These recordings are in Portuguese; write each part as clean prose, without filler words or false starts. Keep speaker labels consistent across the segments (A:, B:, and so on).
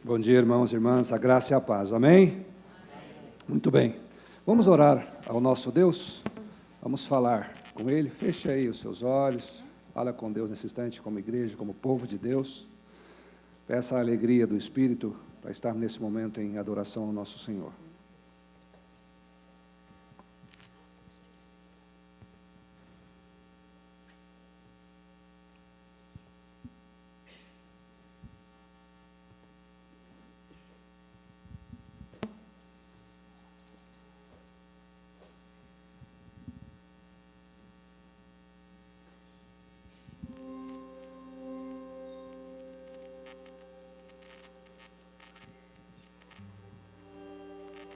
A: Bom dia, irmãos e irmãs, a graça e a paz, amém? Muito bem, vamos orar ao nosso Deus, vamos falar com Ele, feche aí os seus olhos, fala com Deus nesse instante, como igreja, como povo de Deus, peça a alegria do Espírito para estar nesse momento em adoração ao nosso Senhor.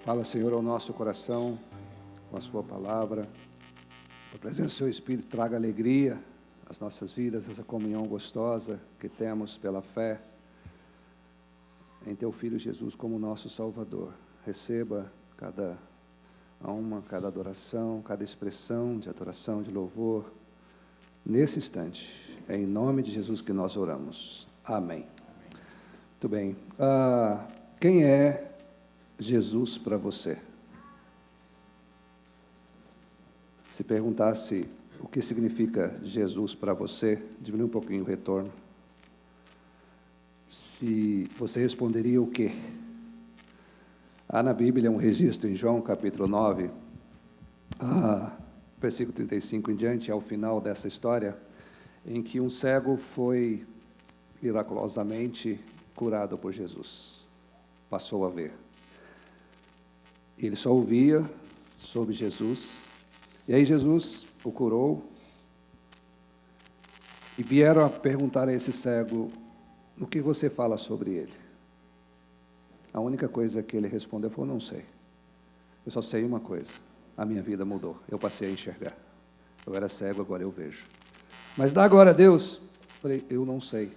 A: Fala, Senhor, ao nosso coração, com a sua palavra, a presença do seu Espírito traga alegria às nossas vidas, essa comunhão gostosa que temos pela fé em teu Filho Jesus como nosso Salvador. Receba cada alma, cada adoração, cada expressão de adoração, de louvor, nesse instante. É em nome de Jesus que nós oramos. Amém. Muito bem. Quem é Jesus para você? Se perguntasse o que significa Jesus para você, diminui um pouquinho o retorno. Se você responderia o quê? Há na Bíblia um registro em João capítulo 9, versículo 35 em diante, ao final dessa história, em que um cego foi miraculosamente curado por Jesus. Passou a ver. Ele só ouvia sobre Jesus, e aí Jesus o curou, e vieram a perguntar a esse cego, o que você fala sobre ele? A única coisa que ele respondeu foi, não sei, eu só sei uma coisa, a minha vida mudou, eu passei a enxergar, eu era cego, agora eu vejo. Mas dá glória a Deus. Falei, eu não sei,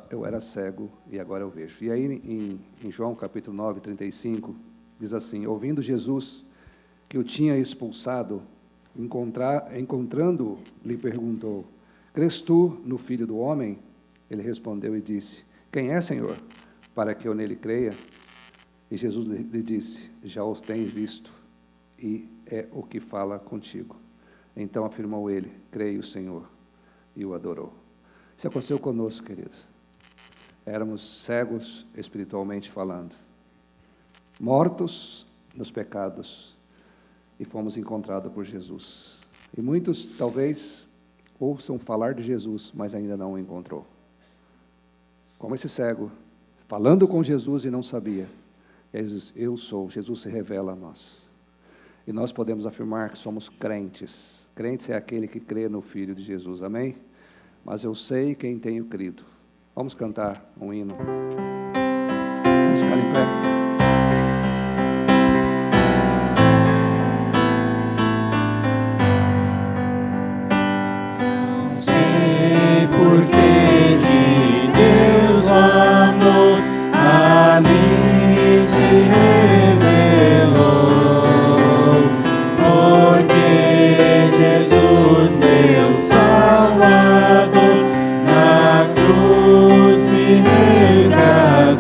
A: eu era cego e agora eu vejo. E aí em João capítulo 9, 35, diz assim, ouvindo Jesus que o tinha expulsado, encontrando, lhe perguntou, crês tu no Filho do Homem? Ele respondeu e disse, quem é, Senhor, para que eu nele creia? E Jesus lhe disse, já os tens visto, e é o que fala contigo. Então afirmou ele, creio, Senhor, e o adorou. Isso aconteceu conosco, queridos. Éramos cegos espiritualmente falando, mortos nos pecados, e fomos encontrados por Jesus. E muitos, talvez, ouçam falar de Jesus, mas ainda não o encontrou. Como esse cego, falando com Jesus e não sabia. E aí Jesus, eu sou, Jesus se revela a nós. E nós podemos afirmar que somos crentes. Crentes é aquele que crê no Filho de Jesus, amém? Mas eu sei quem tenho crido. Vamos cantar um hino. Vamos ficar em pé.
B: Porque de Deus o amor a mim se revelou, porque Jesus, meu Salvador, na cruz me resgatou.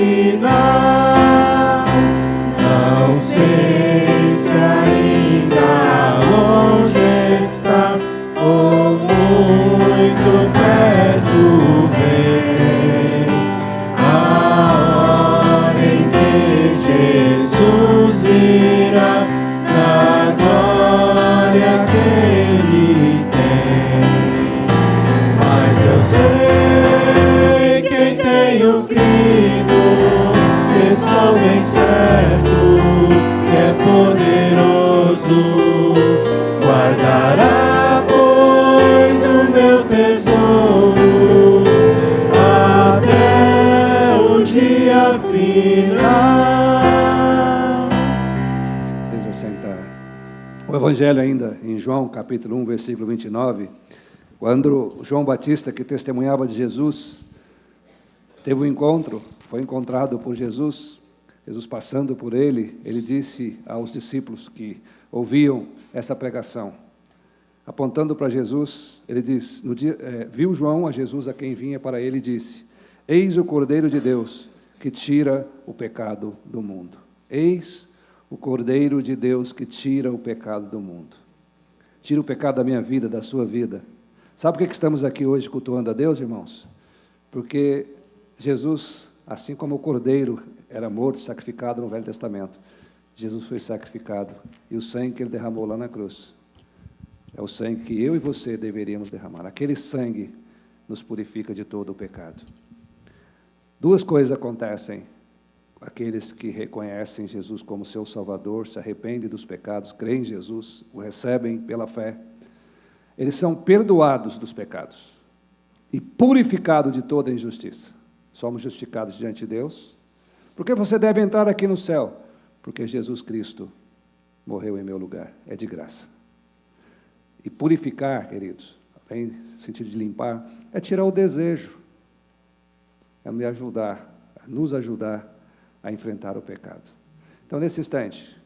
B: final. Não sei se ainda longe está ou muito perto vem a hora em que Jesus virá na glória que Ele tem. Mas eu sei quem tenho crido, estou bem certo que é poderoso, guardará pois o meu tesouro até o dia final.
A: Deixa sentar. O Evangelho ainda em João, capítulo 1, versículo 29, quando João Batista, que testemunhava de Jesus, teve um encontro, foi encontrado por Jesus, Jesus passando por ele disse aos discípulos que ouviam essa pregação, apontando para Jesus, ele diz, viu João a Jesus a quem vinha para ele e disse: eis o Cordeiro de Deus que tira o pecado do mundo. Eis o Cordeiro de Deus que tira o pecado do mundo. Tira o pecado da minha vida, da sua vida. Sabe por que estamos aqui hoje cultuando a Deus, irmãos? Porque Jesus, assim como o Cordeiro era morto, sacrificado no Velho Testamento, Jesus foi sacrificado, e o sangue que Ele derramou lá na cruz é o sangue que eu e você deveríamos derramar. Aquele sangue nos purifica de todo o pecado. Duas coisas acontecem: aqueles que reconhecem Jesus como seu Salvador, se arrependem dos pecados, creem em Jesus, o recebem pela fé, eles são perdoados dos pecados e purificados de toda injustiça. Somos justificados diante de Deus. Por que você deve entrar aqui no céu? Porque Jesus Cristo morreu em meu lugar. É de graça. E purificar, queridos, em sentido de limpar, é tirar o desejo, é me ajudar, nos ajudar a enfrentar o pecado. Então, nesse instante,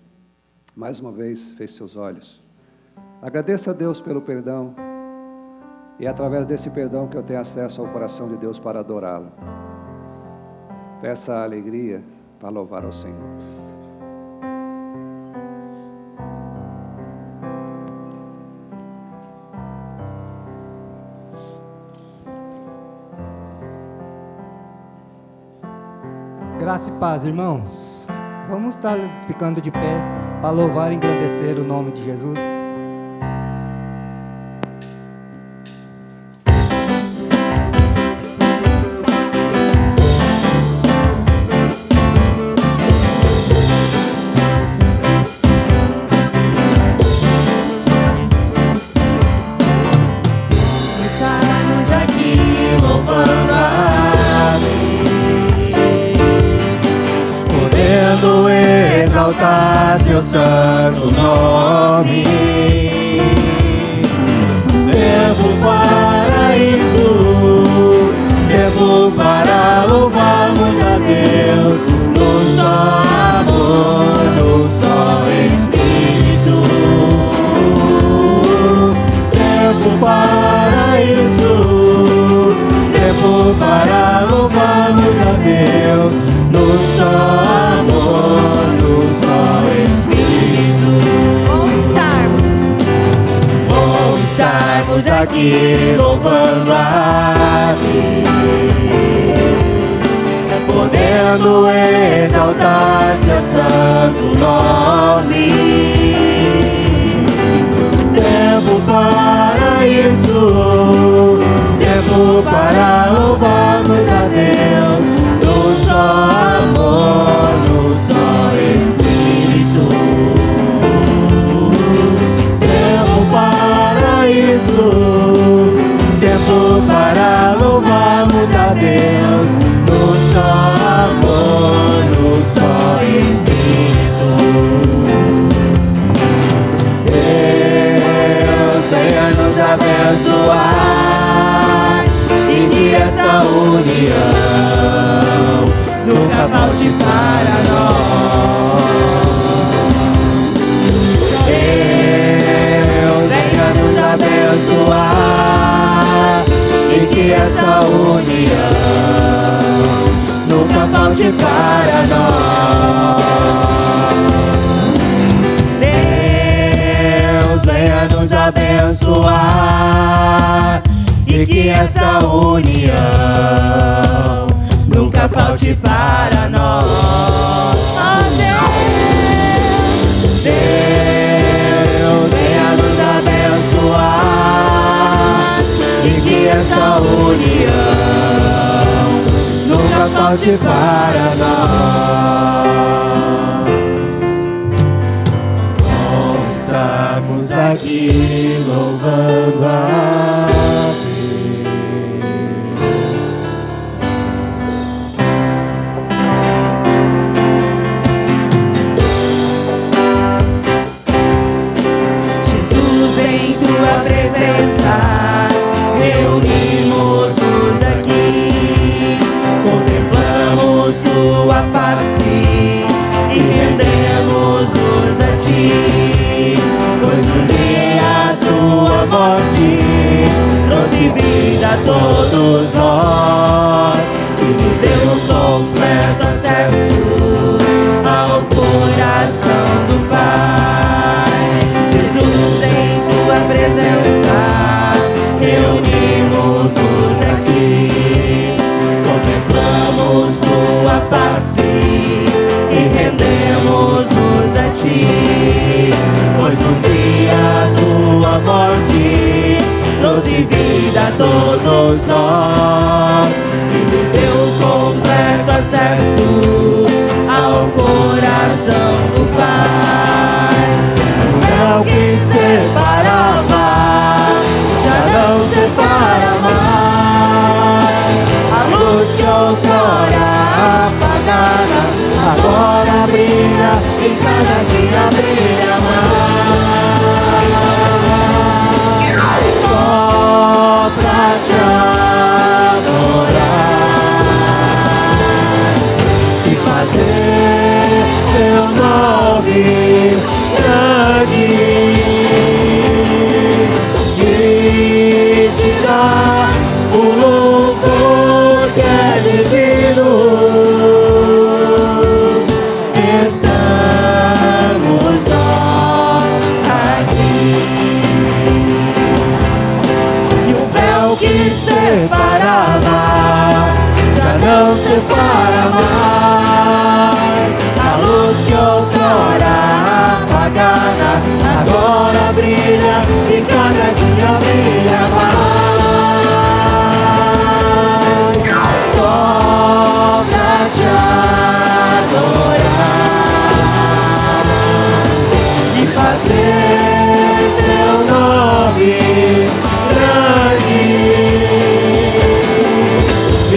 A: mais uma vez, feche seus olhos. Agradeça a Deus pelo perdão, e é através desse perdão que eu tenho acesso ao coração de Deus para adorá-lo. Peça a alegria para louvar ao Senhor.
C: Graça e paz, irmãos. Vamos estar ficando de pé para louvar e engrandecer o nome de Jesus.
B: Estamos aqui louvando a Deus, podendo exaltar seu santo nome. Tempo para isso, tempo para louvarmos a Deus, no só amor, no só Espírito. Tempo para isso, tempo para louvarmos a Deus, no só amor, no só Espírito. Bom estarmos aqui louvando a Deus, podendo exaltar seu santo nome. Tempo para isso, tempo para louvarmos a Deus, no só amor, no só Espírito. Tempo para isso, tempo para louvarmos a Deus, no só amor, no só Espírito. Deus venha nos abençoar e que esta união nunca falte para nós. Deus venha nos abençoar e que esta união nunca falte falte para nós. Deus venha nos abençoar e que essa união nunca falte para nós. Oh, Deus venha nos abençoar e que essa união nunca falte para nós. Vamos estarmos aqui louvando a reunimos-nos aqui, contemplamos tua face e rendemos-nos a ti, pois um dia a tua morte trouxe vida a todos nós e nos deu completo acesso ao coração do Pai. Jesus, em tua presença reunimos-nos aqui, contemplamos tua face e rendemos-nos a ti, pois um dia a tua morte trouxe vida a todos nós e nos deu completo acesso ao coração do Pai. O véu que separava já não separa mais, a luz que outrora apagada agora brilha e cada dia brilha mais. Só pra te adorar e fazer teu nome grande, o louvor que é devido. Estamos nós aqui, e o véu que separava já não separa mais, a luz que outrora apagada agora brilha e cada dia brilha mais. Só pra te adorar e fazer teu nome grande e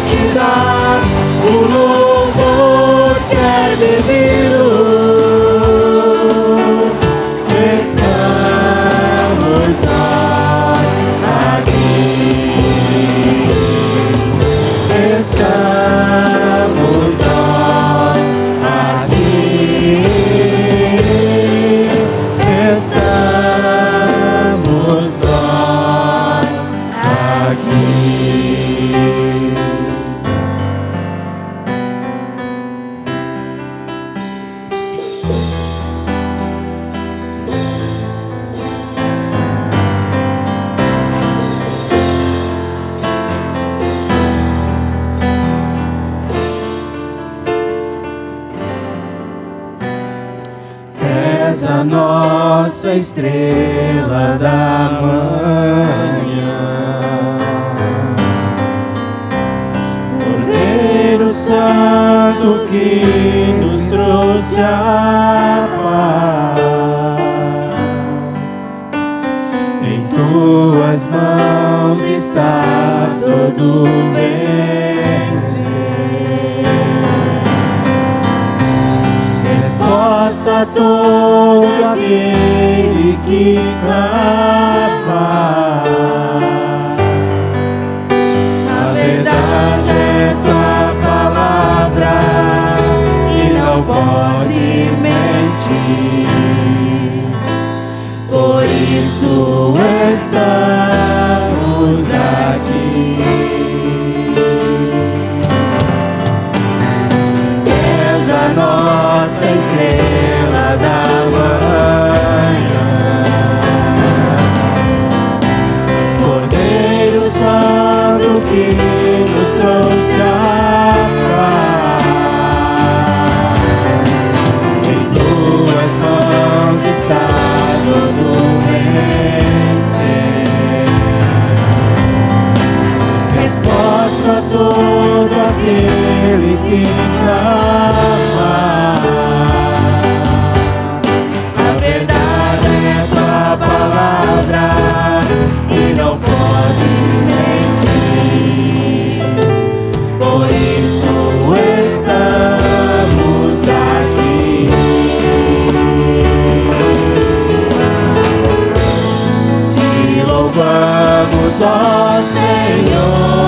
B: te dar o louvor que é devido. Estamos nós aqui, estamos nós aqui, estamos nós aqui. És a nossa estrela da manhã, Cordeiro Santo que nos trouxe a paz. Em tuas mãos está todo vencer. Resposta a todo aquele que clama. A verdade é tua palavra e não podes mentir. Por isso estamos aqui. clamar. A verdade é tua palavra e não podes mentir. Por isso estamos aqui. Te louvamos, ó Senhor,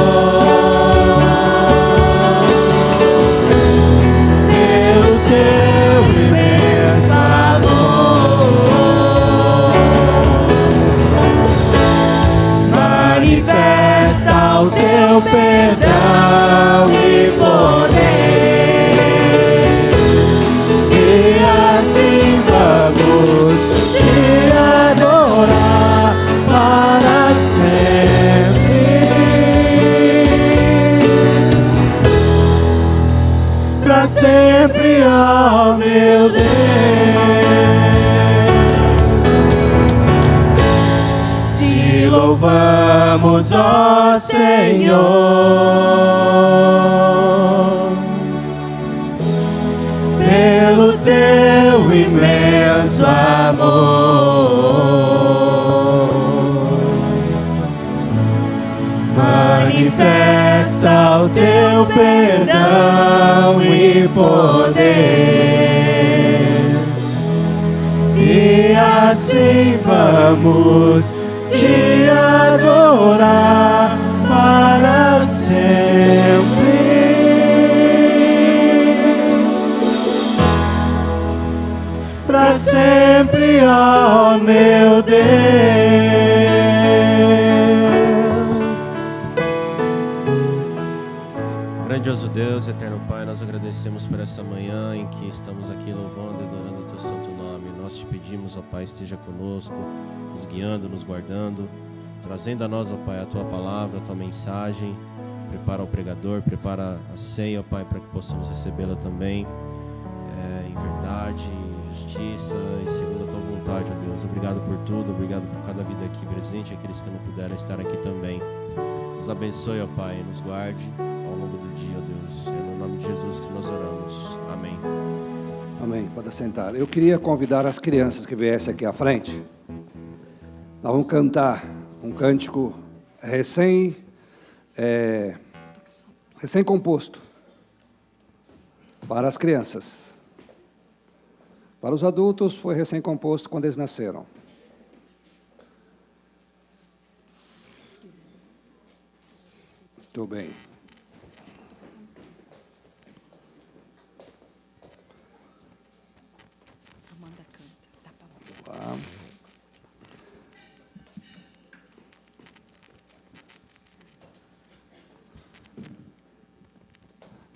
B: pelo teu imenso amor. Manifesta o teu perdão e poder, e assim vamos te adorar para sempre, para sempre, ó meu Deus. Te louvamos, ó Senhor, pelo teu imenso amor. Manifesta o teu perdão e poder, e assim vamos te adorar para sempre, para sempre, ó meu Deus.
D: Grandioso Deus, eterno Pai, nós agradecemos por essa manhã em que estamos aqui louvando e adorando o Teu santo nome. Nós te pedimos, ó Pai, esteja conosco, nos guiando, nos guardando, trazendo a nós, ó Pai, a Tua palavra, a Tua mensagem. Prepara o pregador, prepara a ceia, ó Pai, para que possamos recebê-la também em verdade, em justiça e segundo a Tua vontade, ó Deus. Obrigado por tudo, obrigado por cada vida aqui presente, aqueles que não puderam estar aqui também. Nos abençoe, ó Pai, nos guarde ao longo do dia, ó Deus. É no nome de Jesus que nós oramos. Amém.
A: Amém. Pode sentar. Eu queria convidar as crianças que viessem aqui à frente. Nós vamos cantar um cântico recém-composto para as crianças. Para os adultos foi recém-composto quando eles nasceram. Muito bem. Lá.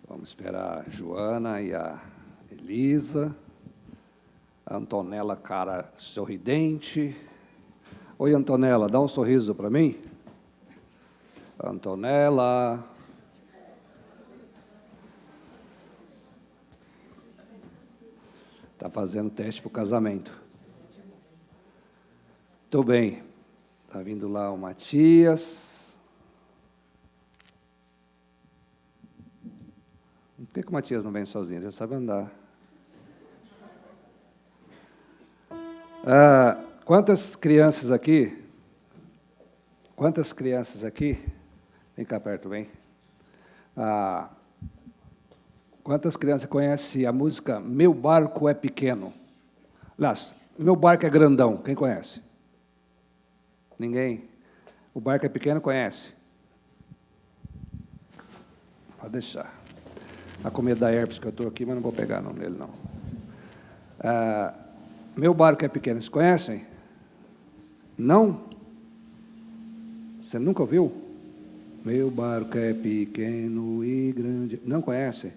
A: Vamos esperar a Joana e a Elisa. A Antonella, cara sorridente. Oi, Antonella, dá um sorriso para mim. Antonella. Está fazendo teste para o casamento. Muito bem. Está vindo lá o Matias. Por que o Matias não vem sozinho? Ele já sabe andar. Quantas crianças aqui? Quantas crianças aqui? Vem cá perto, vem. Quantas crianças conhecem a música Meu Barco é Pequeno? Aliás, Meu Barco é Grandão. Quem conhece? Ninguém? O barco é pequeno, conhece? Pode deixar. A com medo da herpes que eu estou aqui, mas não vou pegar não nele, não. Meu Barco é Pequeno. Vocês conhecem? Não? Você nunca ouviu? Meu barco é pequeno e grande. Não conhece?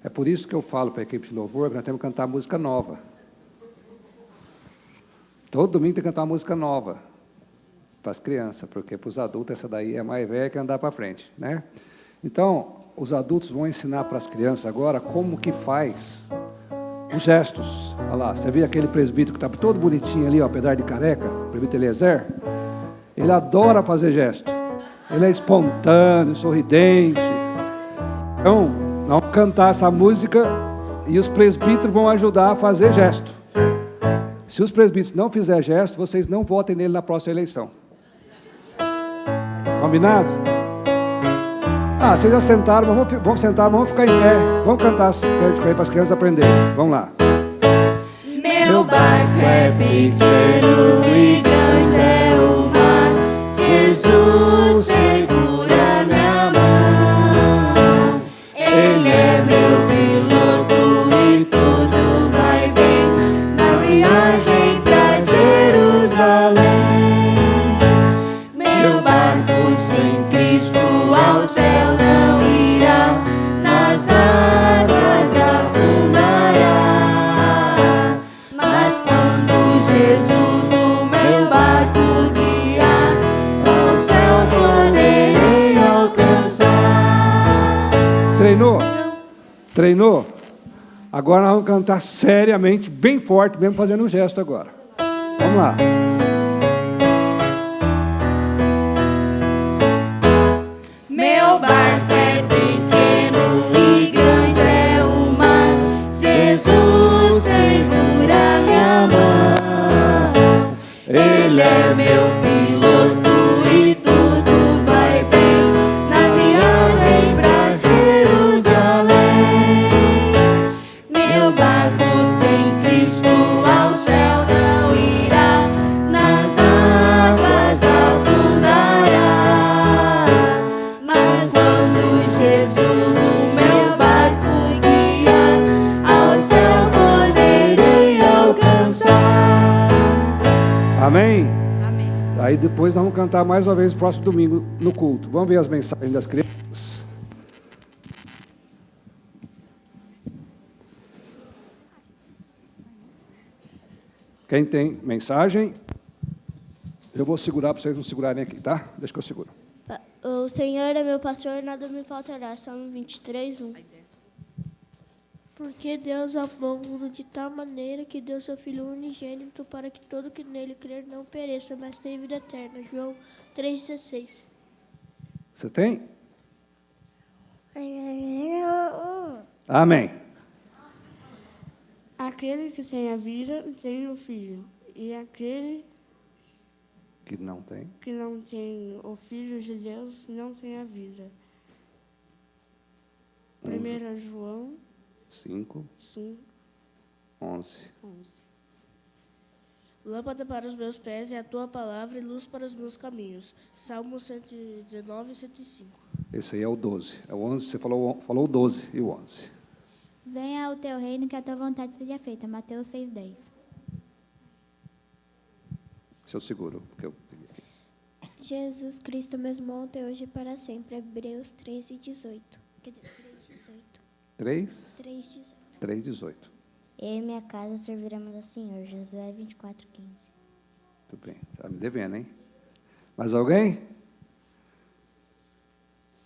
A: É por isso que eu falo para a equipe de louvor que nós temos que cantar música nova. Todo domingo tem que cantar uma música nova para as crianças, porque para os adultos essa daí é mais velha que andar para frente, né? Então, os adultos vão ensinar para as crianças agora como que faz os gestos. Olha lá, você viu aquele presbítero que está todo bonitinho ali, ó, apesar de careca, o presbítero Eliezer? Ele adora fazer gesto. Ele é espontâneo, sorridente. Então, Nós vamos cantar essa música e os presbíteros vão ajudar a fazer gesto. Se os presbíteros não fizerem gesto, vocês não votem nele na próxima eleição. Combinado? Vocês já sentaram, mas vamos sentar, vamos ficar em pé. Vamos cantar esse cântico aí para as crianças aprenderem. Vamos lá.
B: Meu barco é pequeno e grande é o mar. Jesus segura minha mão. Ele é meu piloto e tudo vai bem na viagem pra Jerusalém. Meu barco sem Cristo ao céu não irá, nas águas afundará. Mas quando Jesus o meu barco guiar, ao céu poderei alcançar.
A: Treinou? Treinou? Agora nós vamos cantar seriamente, bem forte, mesmo fazendo um gesto agora. Vamos lá.
B: Meu barco é pequeno e grande é o mar. Jesus segura minha mão. Ele é meu piloto e tudo vai bem na viagem pra Jerusalém. Meu barco sem Cristo ao céu não irá, nas águas afundará. Mas quando Jesus o meu barco guiar, ao céu poderei alcançar.
A: Amém?
B: Amém.
A: Aí depois nós vamos cantar mais uma vez no próximo domingo no culto. Vamos ver as mensagens das crianças. Quem tem mensagem, eu vou segurar para vocês não segurarem aqui, tá? Deixa que eu seguro.
E: O Senhor é meu pastor, nada me faltará. Salmo 23, 1. Porque Deus amou o mundo de tal maneira que deu seu Filho unigênito para que todo que nele crer não pereça, mas tenha vida eterna. João 3,16.
A: Você tem? Amém.
E: Aquele que tem a vida tem o Filho, e aquele
A: Que não tem.
E: que não tem o Filho de Deus não tem a vida. 1 João
A: 5,
E: 5,
A: 11.
E: 11. Lâmpada para os meus pés é a tua palavra e luz para os meus caminhos. Salmo 119, 105.
A: Esse aí é o 12. É o 11, você falou o 12 e o 11.
F: Venha ao teu reino, que a tua vontade seja feita. Mateus 6,10.
A: Se eu seguro, porque eu...
G: Jesus Cristo mesmo ontem, hoje e para sempre. Hebreus 13:18. Quer dizer, 3:18.
A: 3,
G: 3:18.
A: 3, 18.
F: Eu e minha casa serviremos ao Senhor. Josué 24:15.
A: Tudo bem, está me devendo, hein? Mais alguém?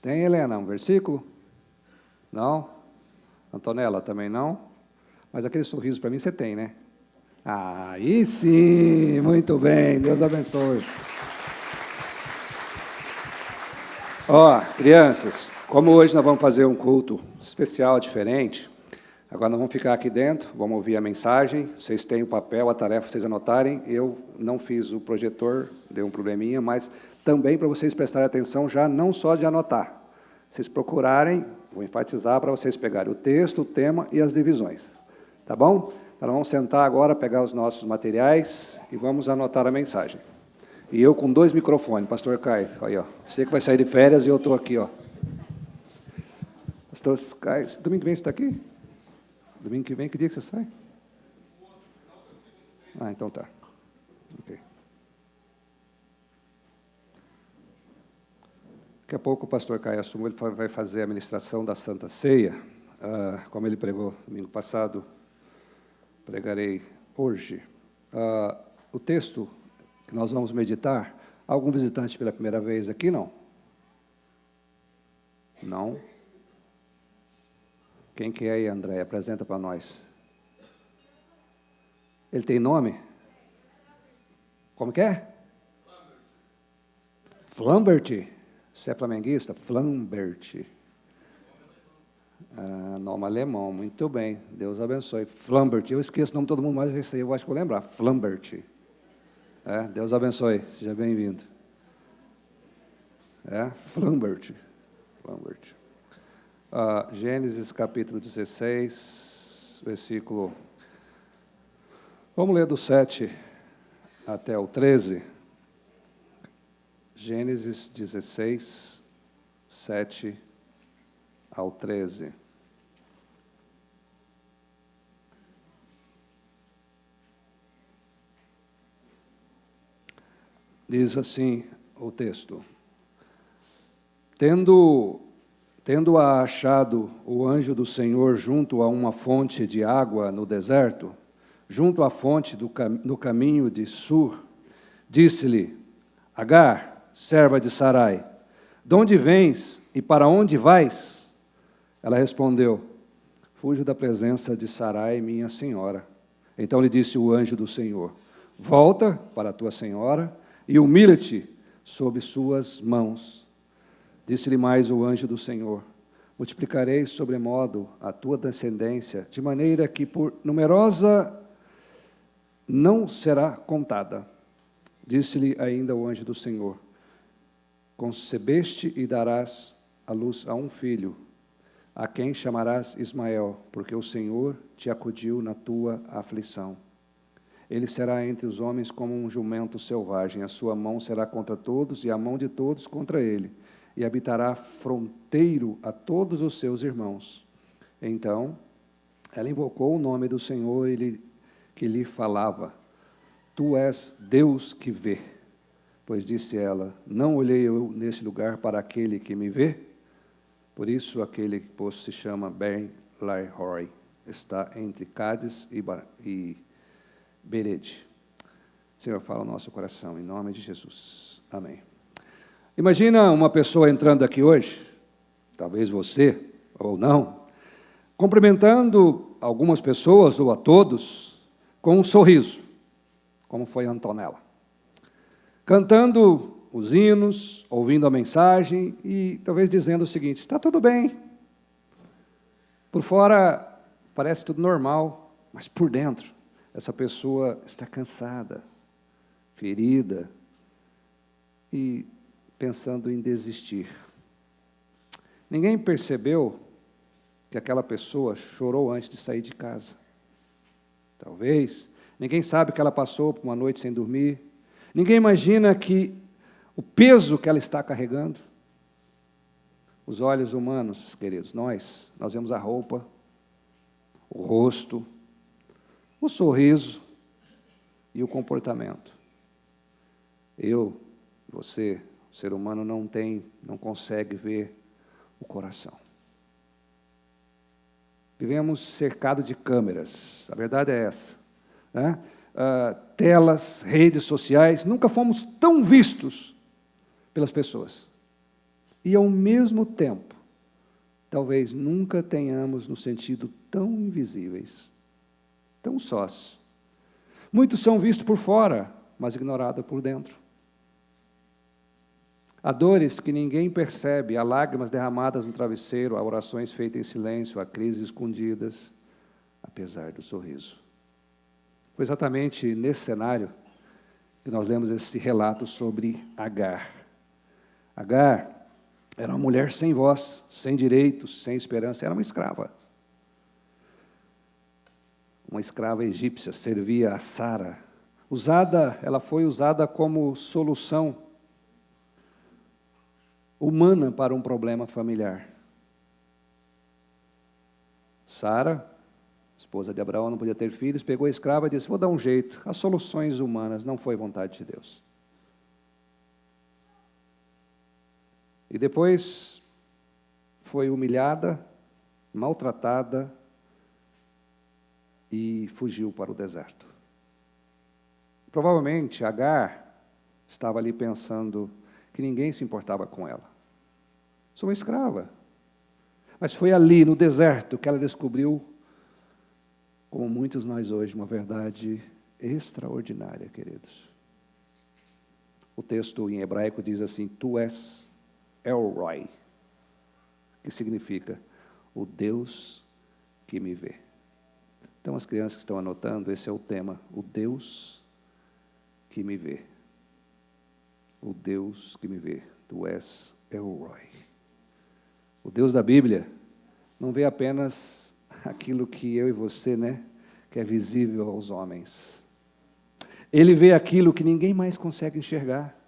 A: Tem, Helena, um versículo? Não? Antonella, também não? Mas aquele sorriso para mim você tem, né? Aí sim, muito bem, Deus abençoe. Ó, crianças, como hoje nós vamos fazer um culto especial, diferente, agora nós vamos ficar aqui dentro, vamos ouvir a mensagem, vocês têm o papel, a tarefa, vocês anotarem, eu não fiz o projetor, deu um probleminha, mas também para vocês prestarem atenção já, não só de anotar, vocês procurarem, vou enfatizar para vocês pegarem o texto, o tema e as divisões, tá bom? Então, vamos sentar agora, pegar os nossos materiais e vamos anotar a mensagem. E eu com 2 microfones, pastor Caio, aí, ó. Você que vai sair de férias e eu estou aqui, ó. Pastor Caio, domingo que vem você está aqui? Domingo que vem, que dia que você sai? Então tá. Ok. Daqui a pouco o pastor Caio assume, ele vai fazer a ministração da Santa Ceia, como ele pregou domingo passado, pregarei hoje. O texto que nós vamos meditar, algum visitante pela primeira vez aqui, não? Não? Quem que é aí, André? Apresenta para nós. Ele tem nome? Como que é? Flambert. Você é flamenguista? Flambert. Nome alemão, muito bem. Deus abençoe. Flambert, eu esqueço o nome de todo mundo, mas esse aí eu acho que vou lembrar. Flambert. Deus abençoe, seja bem-vindo. Flambert. Gênesis capítulo 16, versículo... Vamos ler do 7 até o 13. Gênesis 16, 7 ao 13. Diz assim o texto: Tendo-a achado o anjo do Senhor junto a uma fonte de água no deserto, junto à fonte no caminho de Sur, disse-lhe: Agar, serva de Sarai, de onde vens e para onde vais? Ela respondeu: Fujo da presença de Sarai, minha senhora. Então lhe disse o anjo do Senhor: Volta para a tua senhora e humilha-te sob suas mãos. Disse-lhe mais o anjo do Senhor: Multiplicarei sobremodo a tua descendência, de maneira que por numerosa não será contada. Disse-lhe ainda o anjo do Senhor: Concebeste e darás à luz a um filho, a quem chamarás Ismael, porque o Senhor te acudiu na tua aflição. Ele será entre os homens como um jumento selvagem, a sua mão será contra todos e a mão de todos contra ele, e habitará fronteiro a todos os seus irmãos. Então, ela invocou o nome do Senhor que lhe falava: Tu és Deus que vê. Pois disse ela: Não olhei eu nesse lugar para aquele que me vê? Por isso aquele poço se chama Ben-Lahai, está entre Cádiz e Bered. Senhor, fala o nosso coração, em nome de Jesus. Amém. Imagina uma pessoa entrando aqui hoje, talvez você ou não, cumprimentando algumas pessoas ou a todos com um sorriso, como foi a Antonella, cantando os hinos, ouvindo a mensagem e talvez dizendo o seguinte: está tudo bem. Por fora parece tudo normal, mas por dentro essa pessoa está cansada, ferida e pensando em desistir. Ninguém percebeu que aquela pessoa chorou antes de sair de casa. Talvez. Ninguém sabe que ela passou por uma noite sem dormir. Ninguém imagina que o peso que ela está carregando. Os olhos humanos, queridos, nós vemos a roupa, o rosto, o sorriso e o comportamento. Você, o ser humano não consegue ver o coração. Vivemos cercados de câmeras, a verdade é essa, né? Telas, redes sociais, nunca fomos tão vistos pelas pessoas. E ao mesmo tempo, talvez nunca tenhamos nos sentido tão invisíveis, tão sós. Muitos são vistos por fora, mas ignorados por dentro. Há dores que ninguém percebe, há lágrimas derramadas no travesseiro, há orações feitas em silêncio, há crises escondidas, apesar do sorriso. Foi exatamente nesse cenário que nós lemos esse relato sobre Agar. Agar era uma mulher sem voz, sem direitos, sem esperança, era uma escrava. Uma escrava egípcia, servia a Sara. Ela foi usada como solução humana para um problema familiar. Sara, esposa de Abraão, não podia ter filhos, pegou a escrava e disse: vou dar um jeito. As soluções humanas não foi vontade de Deus. E depois foi humilhada, maltratada e fugiu para o deserto. Provavelmente Agar estava ali pensando que ninguém se importava com ela. Sou uma escrava. Mas foi ali, no deserto, que ela descobriu, como muitos nós hoje, uma verdade extraordinária, queridos. O texto em hebraico diz assim: Tu és El Roi, que significa o Deus que me vê. Então, as crianças que estão anotando, esse é o tema, o Deus que me vê. O Deus que me vê, do Wes Elroy. O Deus da Bíblia não vê apenas aquilo que eu e você, que é visível aos homens. Ele vê aquilo que ninguém mais consegue enxergar.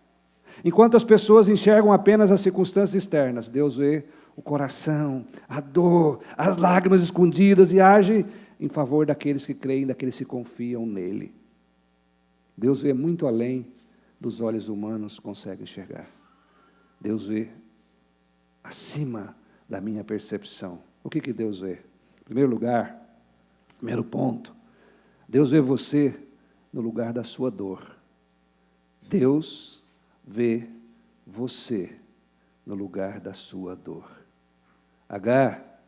A: Enquanto as pessoas enxergam apenas as circunstâncias externas, Deus vê o coração, a dor, as lágrimas escondidas e age em favor daqueles que creem, daqueles que confiam nele. Deus vê muito além dos olhos humanos conseguem enxergar. Deus vê acima da minha percepção. O que Deus vê? Em primeiro lugar, primeiro ponto, Deus vê você no lugar da sua dor. Deus vê você no lugar da sua dor. Agar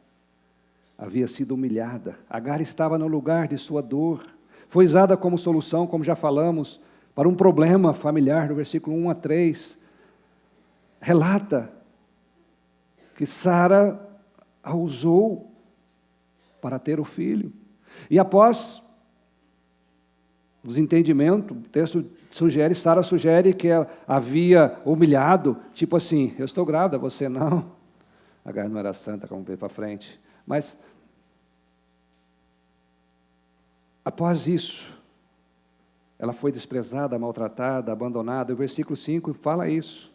A: havia sido humilhada. Agar estava no lugar de sua dor. Foi usada como solução, como já falamos, para um problema familiar, no versículo 1 a 3. Relata que Sara a usou para ter o filho. E após o desentendimento, o texto sugere, Sara sugere que ela havia humilhado, tipo assim, eu estou grávida, você não. Agar não era santa, como ver para frente. Mas, após isso, ela foi desprezada, maltratada, abandonada. O versículo 5 fala isso.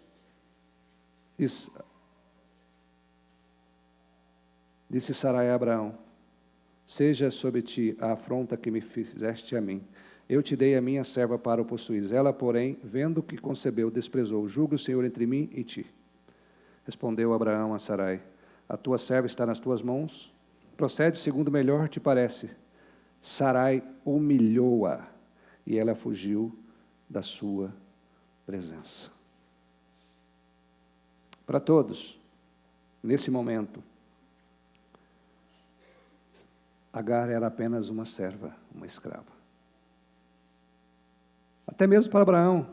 A: Disse Sarai a Abraão, seja sobre ti a afronta que me fizeste a mim. Eu te dei a minha serva para o possuires. Ela, porém, vendo que concebeu, desprezou. Julgue o Senhor entre mim e ti. Respondeu Abraão a Sarai, a tua serva está nas tuas mãos. Procede segundo melhor te parece. Sarai humilhou-a e ela fugiu da sua presença. Para todos, nesse momento, Agar era apenas uma serva, uma escrava. Até mesmo para Abraão,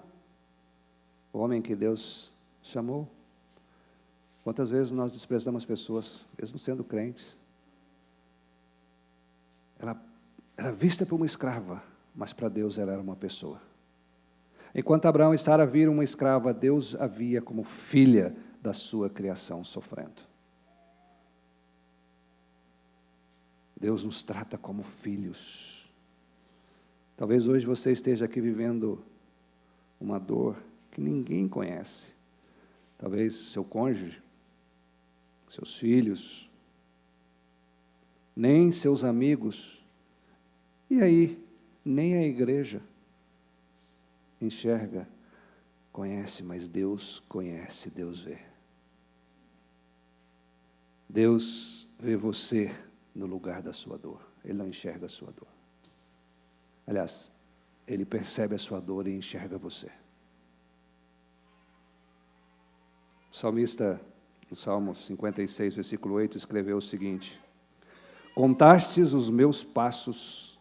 A: o homem que Deus chamou. Quantas vezes nós desprezamos pessoas, mesmo sendo crentes? Ela era vista por uma escrava, mas para Deus ela era uma pessoa. Enquanto Abraão e Sara viram uma escrava, Deus a via como filha da sua criação sofrendo. Deus nos trata como filhos. Talvez hoje você esteja aqui vivendo uma dor que ninguém conhece. Talvez seu cônjuge, seus filhos, nem seus amigos, e aí, nem a igreja enxerga, conhece, mas Deus conhece, Deus vê. Deus vê você no lugar da sua dor. Ele não enxerga a sua dor. Aliás, Ele percebe a sua dor e enxerga você. O salmista, no Salmo 56, versículo 8, escreveu o seguinte: contastes os meus passos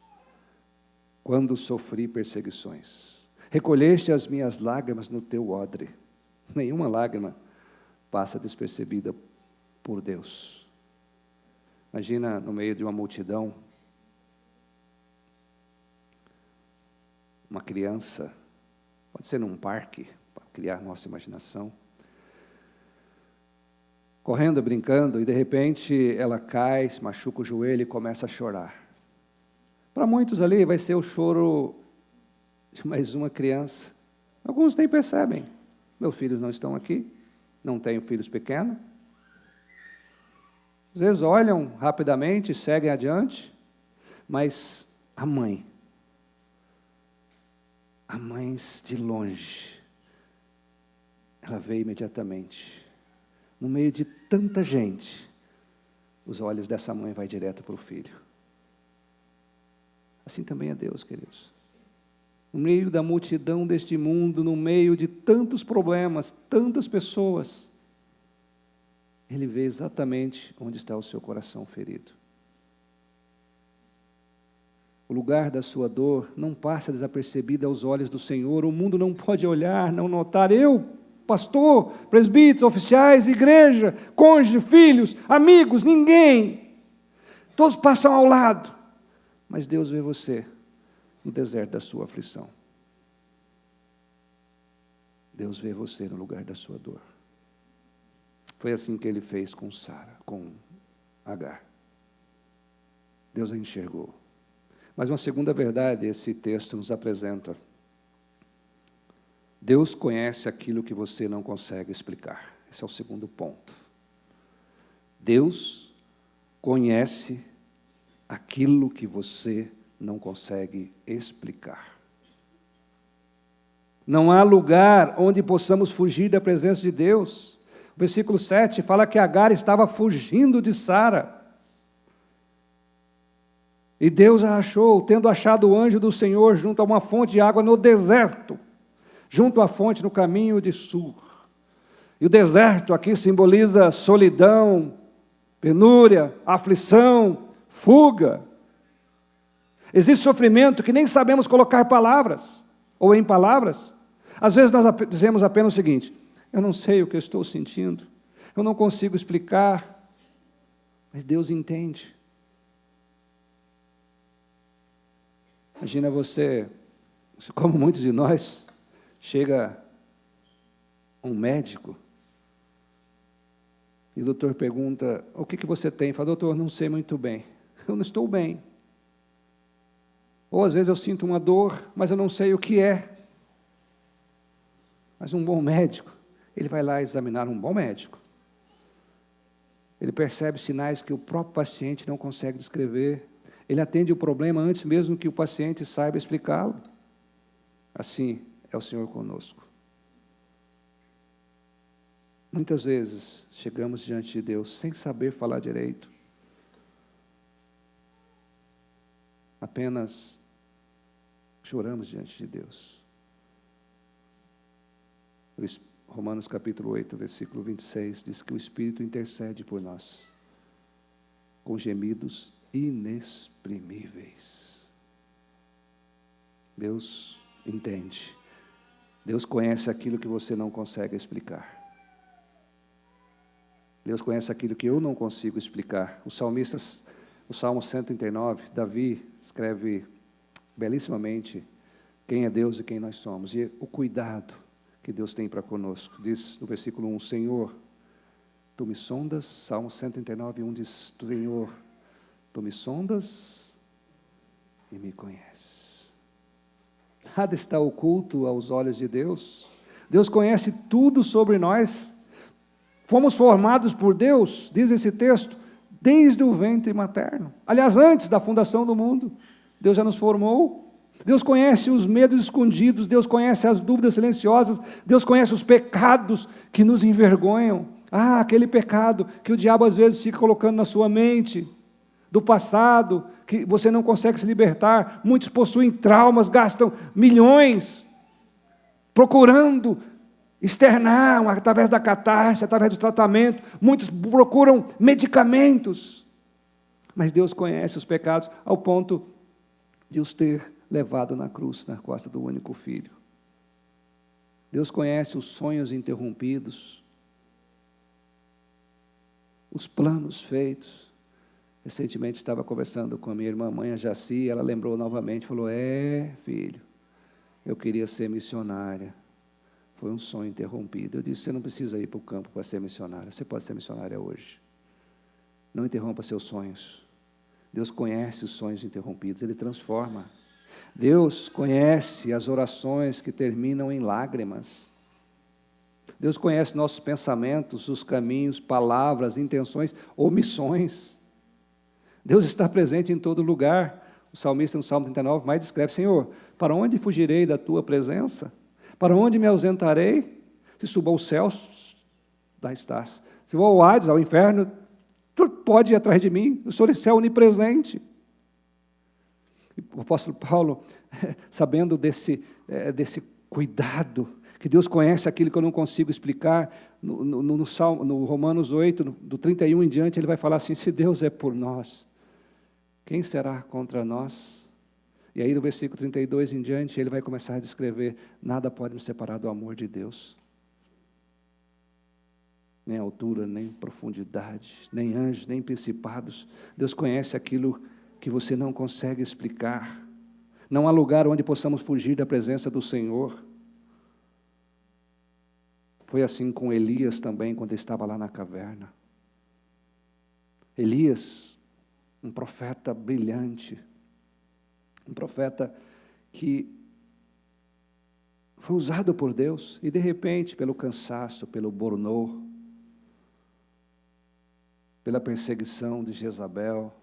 A: quando sofri perseguições. Recolheste as minhas lágrimas no teu odre. Nenhuma lágrima passa despercebida por Deus. Imagina no meio de uma multidão, uma criança, pode ser num parque, para criar nossa imaginação, correndo, brincando, e de repente ela cai, se machuca o joelho e começa a chorar. Para muitos ali vai ser o choro de mais uma criança. Alguns nem percebem. Meus filhos não estão aqui, não tenho filhos pequenos. Às vezes olham rapidamente, seguem adiante, mas a mãe de longe, ela vê imediatamente. No meio de tanta gente, os olhos dessa mãe vai direto para o filho. Assim também é Deus, queridos. No meio da multidão deste mundo, no meio de tantos problemas, tantas pessoas, Ele vê exatamente onde está o seu coração ferido. O lugar da sua dor não passa desapercebido aos olhos do Senhor. O mundo não pode olhar, não notar. Eu, pastor, presbítero, oficiais, igreja, cônjuge, filhos, amigos, ninguém Todos passam ao lado, mas Deus vê você no deserto da sua aflição. Deus vê você no lugar da sua dor. Foi assim que Ele fez com Sara, com Agar. Deus a enxergou. Mas uma segunda verdade esse texto nos apresenta. Deus conhece aquilo que você não consegue explicar. Esse é o segundo ponto. Deus conhece aquilo que você não consegue explicar. Não há lugar onde possamos fugir da presença de Deus. O versículo 7 fala que Agar estava fugindo de Sara. E Deus a achou, tendo achado o anjo do Senhor junto a uma fonte de água no deserto, junto à fonte no caminho de Sur. E o deserto aqui simboliza solidão, penúria, aflição, fuga. Existe sofrimento que nem sabemos colocar palavras, ou em palavras. Às vezes nós dizemos apenas o seguinte: eu não sei o que eu estou sentindo, eu não consigo explicar, mas Deus entende. Imagina você, como muitos de nós, chega um médico e o doutor pergunta: o que você tem? Fala: doutor, não sei muito bem, eu não estou bem. Ou às vezes eu sinto uma dor, mas eu não sei o que é. Mas um bom médico, ele vai lá examinar. Um bom médico, ele percebe sinais que o próprio paciente não consegue descrever. Ele atende o problema antes mesmo que o paciente saiba explicá-lo. Assim é o Senhor conosco. Muitas vezes chegamos diante de Deus sem saber falar direito. Apenas choramos diante de Deus. Romanos capítulo 8, versículo 26, diz que o Espírito intercede por nós, com gemidos inexprimíveis. Deus entende. Deus conhece aquilo que você não consegue explicar. Deus conhece aquilo que eu não consigo explicar. Os salmistas, o Salmo 139, Davi escreve belíssimamente quem é Deus e quem nós somos, e o cuidado que Deus tem para conosco. Diz no versículo 1, Senhor, Tu me sondas. Salmo 139, 1 diz: Senhor, Tu me sondas e me conheces. Nada está oculto aos olhos de Deus. Deus conhece tudo sobre nós. Fomos formados por Deus, diz esse texto, desde o ventre materno. Aliás, antes da fundação do mundo, Deus já nos formou. Deus conhece os medos escondidos, Deus conhece as dúvidas silenciosas, Deus conhece os pecados que nos envergonham. Aquele pecado que o diabo às vezes fica colocando na sua mente, do passado, que você não consegue se libertar. Muitos possuem traumas, gastam milhões procurando externar através da catarse, através do tratamento. Muitos procuram medicamentos, mas Deus conhece os pecados ao ponto de os ter levado na cruz, na costa do único Filho. Deus conhece os sonhos interrompidos, os planos feitos. Recentemente estava conversando com a minha irmã, mãe Jaci, ela lembrou novamente, falou: filho, eu queria ser missionária, foi um sonho interrompido. Eu disse: você não precisa ir para o campo para ser missionária, você pode ser missionária hoje. Não interrompa seus sonhos. Deus conhece os sonhos interrompidos, Ele transforma. Deus conhece as orações que terminam em lágrimas. Deus conhece nossos pensamentos, os caminhos, palavras, intenções, omissões. Deus está presente em todo lugar. O salmista no Salmo 39 mais descreve: Senhor, para onde fugirei da Tua presença? Para onde me ausentarei? Se subo aos céus, lá estás. Se vou ao Hades, ao inferno, Tu pode ir atrás de mim. O Senhor é onipresente. O apóstolo Paulo, sabendo desse cuidado, que Deus conhece aquilo que eu não consigo explicar, no Romanos 8, do 31 em diante, ele vai falar assim: se Deus é por nós, quem será contra nós? E aí no versículo 32 em diante, ele vai começar a descrever: nada pode nos separar do amor de Deus. nem altura, nem profundidade, nem anjos, nem principados. Deus conhece aquilo que você não consegue explicar. Não há lugar onde possamos fugir da presença do Senhor. Foi assim com Elias também, quando estava lá na caverna. Elias, um profeta brilhante, um profeta que foi usado por Deus, e de repente, pelo cansaço, pelo bornô, pela perseguição de Jezabel,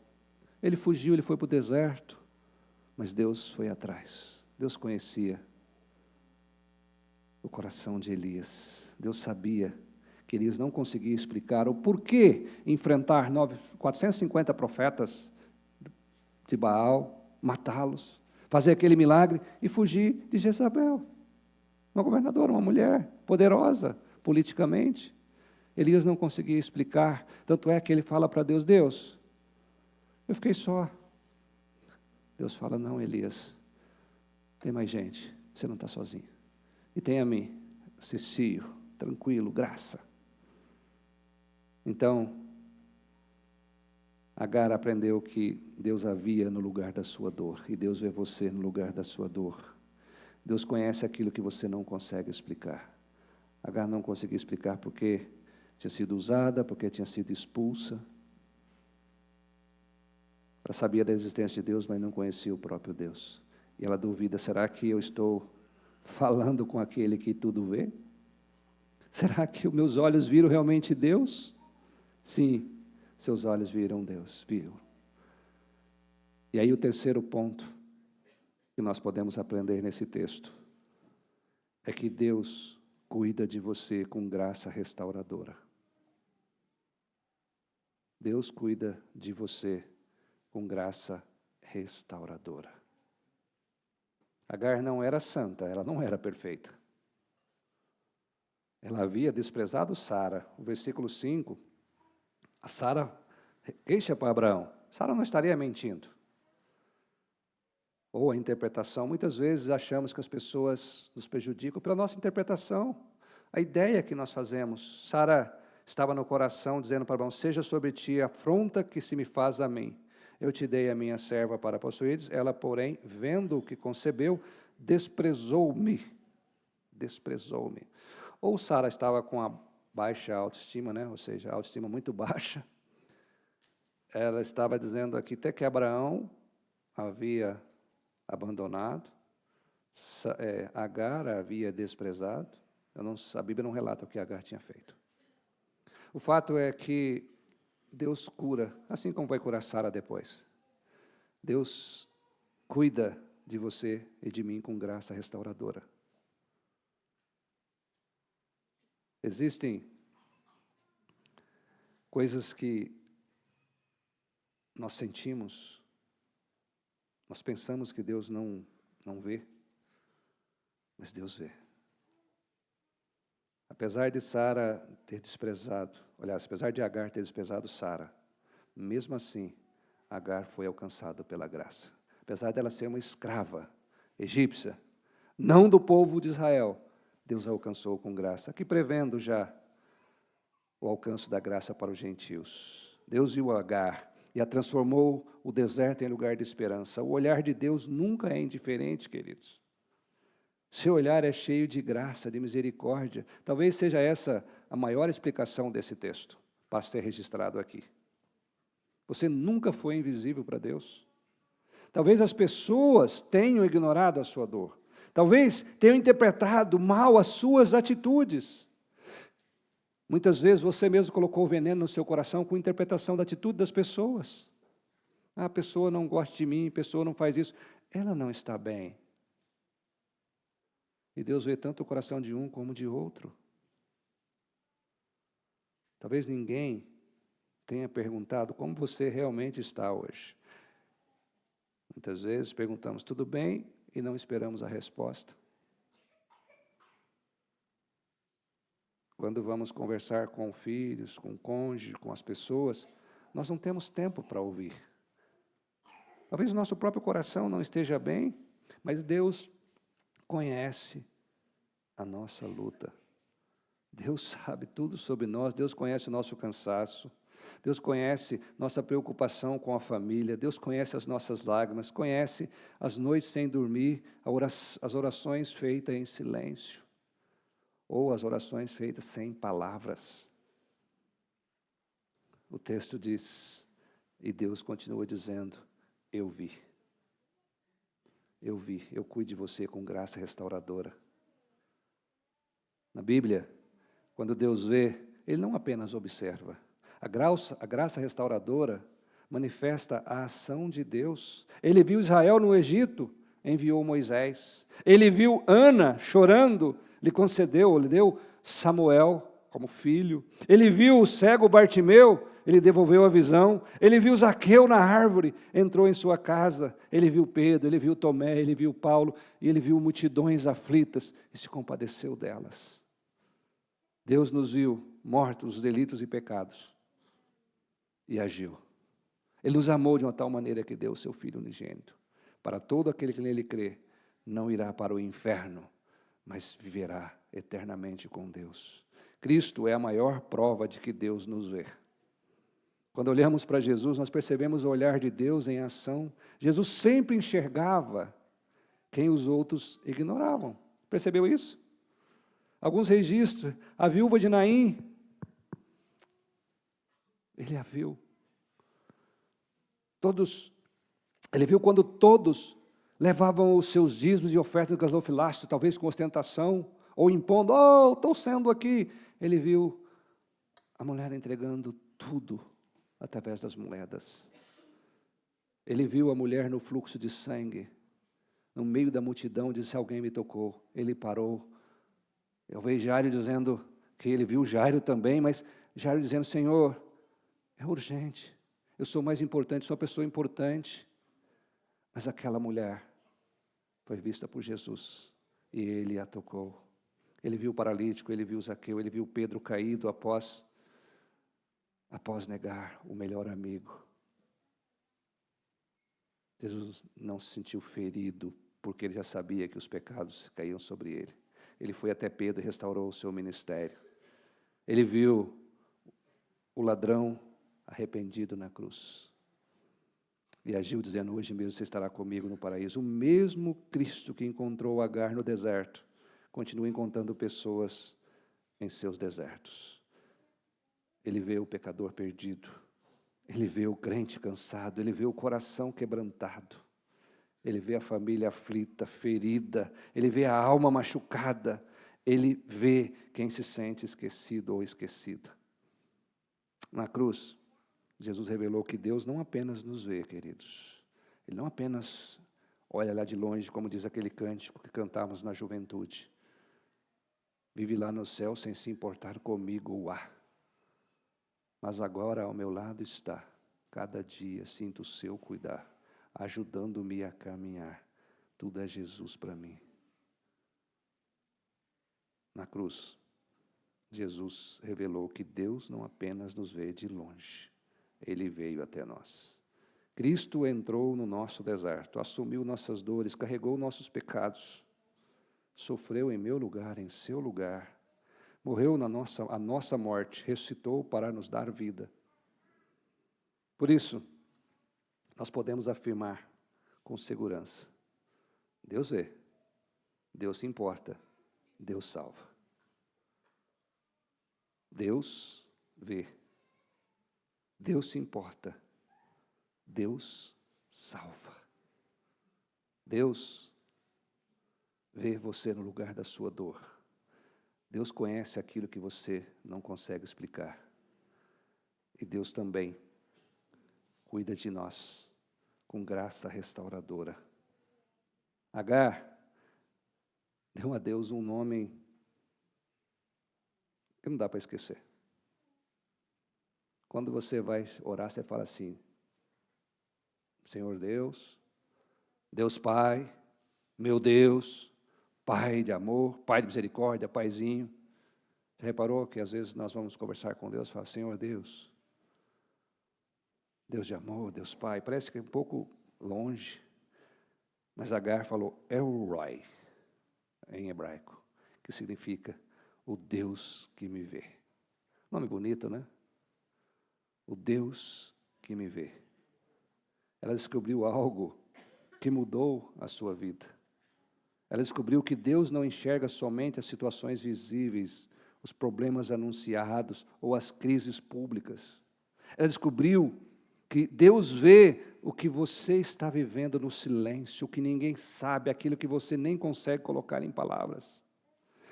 A: ele fugiu, ele foi para o deserto, mas Deus foi atrás. Deus conhecia o coração de Elias. Deus sabia que Elias não conseguia explicar o porquê enfrentar 450 profetas de Baal, matá-los, fazer aquele milagre e fugir de Jezabel. Uma governadora, uma mulher poderosa politicamente. Elias não conseguia explicar, tanto é que ele fala para Deus: Deus, eu fiquei só. Deus fala: não, Elias, tem mais gente, você não está sozinho. E tem a mim, Cecio, tranquilo, graça. Então, Agar aprendeu que Deus havia no lugar da sua dor, e Deus vê você no lugar da sua dor. Deus conhece aquilo que você não consegue explicar. Agar não conseguia explicar porque tinha sido usada, porque tinha sido expulsa. Ela sabia da existência de Deus, mas não conhecia o próprio Deus. E ela duvida: será que eu estou falando com aquele que tudo vê? Será que os meus olhos viram realmente Deus? Sim, seus olhos viram Deus, viram. E aí o terceiro ponto que nós podemos aprender nesse texto é que Deus cuida de você com graça restauradora. Deus cuida de você com graça restauradora. Agar não era santa, ela não era perfeita. Ela havia desprezado Sara. O versículo 5, a Sara queixa para Abraão. Sara não estaria mentindo. Ou a interpretação, muitas vezes achamos que as pessoas nos prejudicam pela nossa interpretação, a ideia que nós fazemos. Sara estava no coração dizendo para Abraão: seja sobre ti a afronta que se me faz a mim. Eu te dei a minha serva para possuíres, ela, porém, vendo o que concebeu, desprezou-me. Desprezou-me. Ou Sara estava com a baixa autoestima, né? Ou seja, a autoestima muito baixa. Ela estava dizendo aqui até que Abraão havia abandonado, Agar havia desprezado. A Bíblia não relata o que Agar tinha feito. O fato é que Deus cura, assim como vai curar Sara depois. Deus cuida de você e de mim com graça restauradora. Existem coisas que nós sentimos, nós pensamos que Deus não vê, mas Deus vê. Apesar de Sara ter desprezado, aliás, apesar de Agar ter desprezado Sara, mesmo assim, Agar foi alcançada pela graça. Apesar dela ser uma escrava egípcia, não do povo de Israel, Deus a alcançou com graça, aqui prevendo já o alcance da graça para os gentios. Deus viu Agar e a transformou o deserto em lugar de esperança. O olhar de Deus nunca é indiferente, queridos. Seu olhar é cheio de graça, de misericórdia. Talvez seja essa a maior explicação desse texto, para ser registrado aqui. Você nunca foi invisível para Deus. Talvez as pessoas tenham ignorado a sua dor. Talvez tenham interpretado mal as suas atitudes. Muitas vezes você mesmo colocou veneno no seu coração com a interpretação da atitude das pessoas. A pessoa não gosta de mim, a pessoa não faz isso. Ela não está bem. E Deus vê tanto o coração de um como de outro. Talvez ninguém tenha perguntado como você realmente está hoje. Muitas vezes perguntamos tudo bem e não esperamos a resposta. Quando vamos conversar com filhos, com o cônjuge, com as pessoas, nós não temos tempo para ouvir. Talvez o nosso próprio coração não esteja bem, mas Deus conhece a nossa luta. Deus sabe tudo sobre nós, Deus conhece o nosso cansaço, Deus conhece nossa preocupação com a família, Deus conhece as nossas lágrimas, conhece as noites sem dormir, as orações feitas em silêncio, ou as orações feitas sem palavras. O texto diz, e Deus continua dizendo, eu vi, eu cuido de você com graça restauradora. Na Bíblia, quando Deus vê, Ele não apenas observa. A graça restauradora manifesta a ação de Deus. Ele viu Israel no Egito, enviou Moisés. Ele viu Ana chorando, lhe deu Samuel como filho. Ele viu o cego Bartimeu, ele devolveu a visão. Ele viu Zaqueu na árvore, entrou em sua casa. Ele viu Pedro, ele viu Tomé, ele viu Paulo, e ele viu multidões aflitas e se compadeceu delas. Deus nos viu mortos nos delitos e pecados e agiu. Ele nos amou de uma tal maneira que deu o seu Filho unigênito. Para todo aquele que nele crê, não irá para o inferno, mas viverá eternamente com Deus. Cristo é a maior prova de que Deus nos vê. Quando olhamos para Jesus, nós percebemos o olhar de Deus em ação. Jesus sempre enxergava quem os outros ignoravam. Percebeu isso? Alguns registros, a viúva de Naim, ele a viu. Ele viu quando todos levavam os seus dízimos e ofertas de gasofilácio, talvez com ostentação, ou impondo, estou sendo aqui. Ele viu a mulher entregando tudo através das moedas. Ele viu a mulher no fluxo de sangue, no meio da multidão, disse, alguém me tocou. Ele parou. Eu vejo Jairo dizendo que ele viu Jairo também, mas Jairo dizendo, Senhor, é urgente, eu sou mais importante, sou uma pessoa importante. Mas aquela mulher foi vista por Jesus e ele a tocou. Ele viu o paralítico, ele viu Zaqueu, ele viu Pedro caído após negar o melhor amigo. Jesus não se sentiu ferido, porque ele já sabia que os pecados caíam sobre ele. Ele foi até Pedro e restaurou o seu ministério. Ele viu o ladrão arrependido na cruz. E agiu dizendo, hoje mesmo você estará comigo no paraíso. O mesmo Cristo que encontrou Agar no deserto, continua encontrando pessoas em seus desertos. Ele vê o pecador perdido. Ele vê o crente cansado. Ele vê o coração quebrantado. Ele vê a família aflita, ferida. Ele vê a alma machucada. Ele vê quem se sente esquecido ou esquecida. Na cruz, Jesus revelou que Deus não apenas nos vê, queridos. Ele não apenas olha lá de longe, como diz aquele cântico que cantávamos na juventude. Vive lá no céu sem se importar comigo, mas agora ao meu lado está. Cada dia sinto o seu cuidar, ajudando-me a caminhar. Tudo é Jesus para mim. Na cruz, Jesus revelou que Deus não apenas nos vê de longe, Ele veio até nós. Cristo entrou no nosso deserto, assumiu nossas dores, carregou nossos pecados, sofreu em meu lugar, em seu lugar, morreu a nossa morte, ressuscitou para nos dar vida. Por isso, nós podemos afirmar com segurança, Deus vê, Deus se importa, Deus salva. Deus vê, Deus se importa, Deus salva. Deus vê você no lugar da sua dor. Deus conhece aquilo que você não consegue explicar. E Deus também cuida de nós com graça restauradora. Agar deu a Deus um nome que não dá para esquecer. Quando você vai orar, você fala assim, Senhor Deus, Deus Pai, meu Deus, Pai de amor, Pai de misericórdia, Paizinho. Já reparou que às vezes nós vamos conversar com Deus e falar, Senhor Deus, Deus de amor, Deus Pai, parece que é um pouco longe, mas Agar falou El Roi, em hebraico, que significa o Deus que me vê. Nome bonito, né? O Deus que me vê. Ela descobriu algo que mudou a sua vida. Ela descobriu que Deus não enxerga somente as situações visíveis, os problemas anunciados ou as crises públicas. Ela descobriu que Deus vê o que você está vivendo no silêncio, o que ninguém sabe, aquilo que você nem consegue colocar em palavras.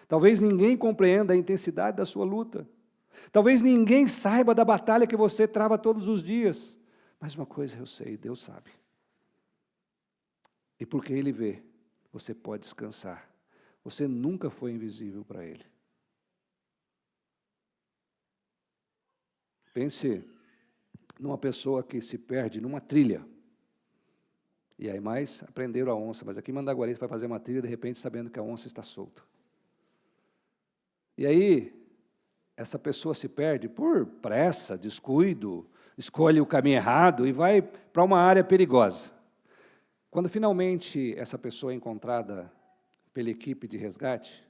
A: Talvez ninguém compreenda a intensidade da sua luta. Talvez ninguém saiba da batalha que você trava todos os dias. Mas uma coisa eu sei, Deus sabe. E porque Ele vê, você pode descansar. Você nunca foi invisível para Ele. Pense numa pessoa que se perde numa trilha. E aí mais aprenderam a onça, mas aqui em Mandaguari vai fazer uma trilha, de repente sabendo que a onça está solta. E aí, essa pessoa se perde por pressa, descuido, escolhe o caminho errado e vai para uma área perigosa. Quando finalmente essa pessoa é encontrada pela equipe de resgate,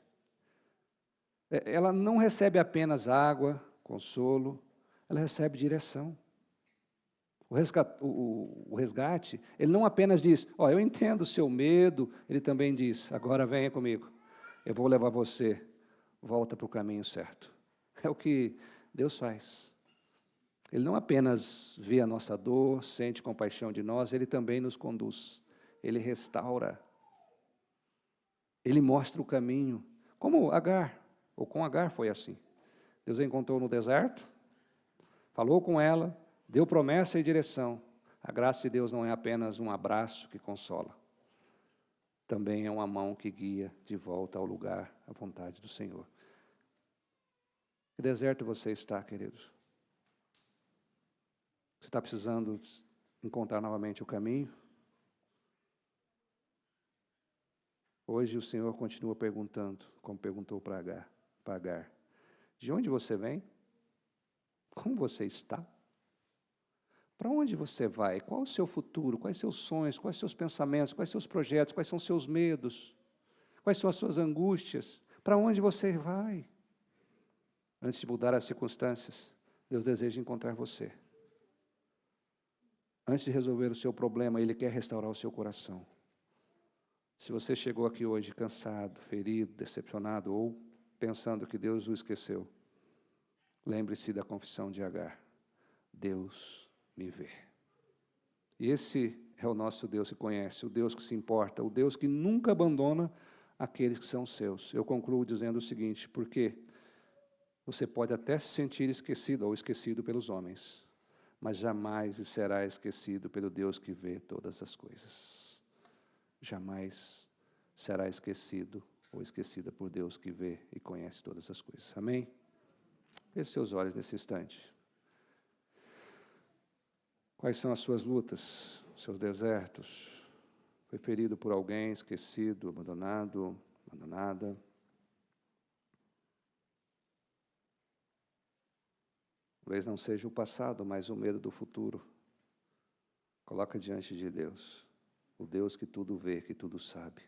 A: ela não recebe apenas água, consolo, ela recebe direção. O resgate, ele não apenas diz, eu entendo o seu medo, ele também diz, agora venha comigo, eu vou levar você, volta para o caminho certo. É o que Deus faz. Ele não apenas vê a nossa dor, sente compaixão de nós, Ele também nos conduz, Ele restaura, Ele mostra o caminho, como Agar, ou com Agar foi assim. Deus a encontrou no deserto, falou com ela, deu promessa e direção. A graça de Deus não é apenas um abraço que consola, também é uma mão que guia de volta ao lugar, à vontade do Senhor. Que deserto você está, queridos? Você está precisando encontrar novamente o caminho? Hoje o Senhor continua perguntando, como perguntou para Agar, de onde você vem? Como você está? Para onde você vai? Qual o seu futuro? Quais seus sonhos? Quais seus pensamentos? Quais seus projetos? Quais são seus medos? Quais são as suas angústias? Para onde você vai? Antes de mudar as circunstâncias, Deus deseja encontrar você. Antes de resolver o seu problema, Ele quer restaurar o seu coração. Se você chegou aqui hoje cansado, ferido, decepcionado ou pensando que Deus o esqueceu, lembre-se da confissão de Agar. Deus me vê. E esse é o nosso Deus que conhece, o Deus que se importa, o Deus que nunca abandona aqueles que são seus. Eu concluo dizendo o seguinte, porque você pode até se sentir esquecido ou esquecido pelos homens, mas jamais será esquecido pelo Deus que vê todas as coisas. Jamais será esquecido ou esquecida por Deus que vê e conhece todas as coisas. Amém? Feche seus olhos nesse instante. Quais são as suas lutas, seus desertos? Foi ferido por alguém, esquecido, abandonado, abandonada? Talvez não seja o passado, mas o medo do futuro. Coloca diante de Deus, o Deus que tudo vê, que tudo sabe.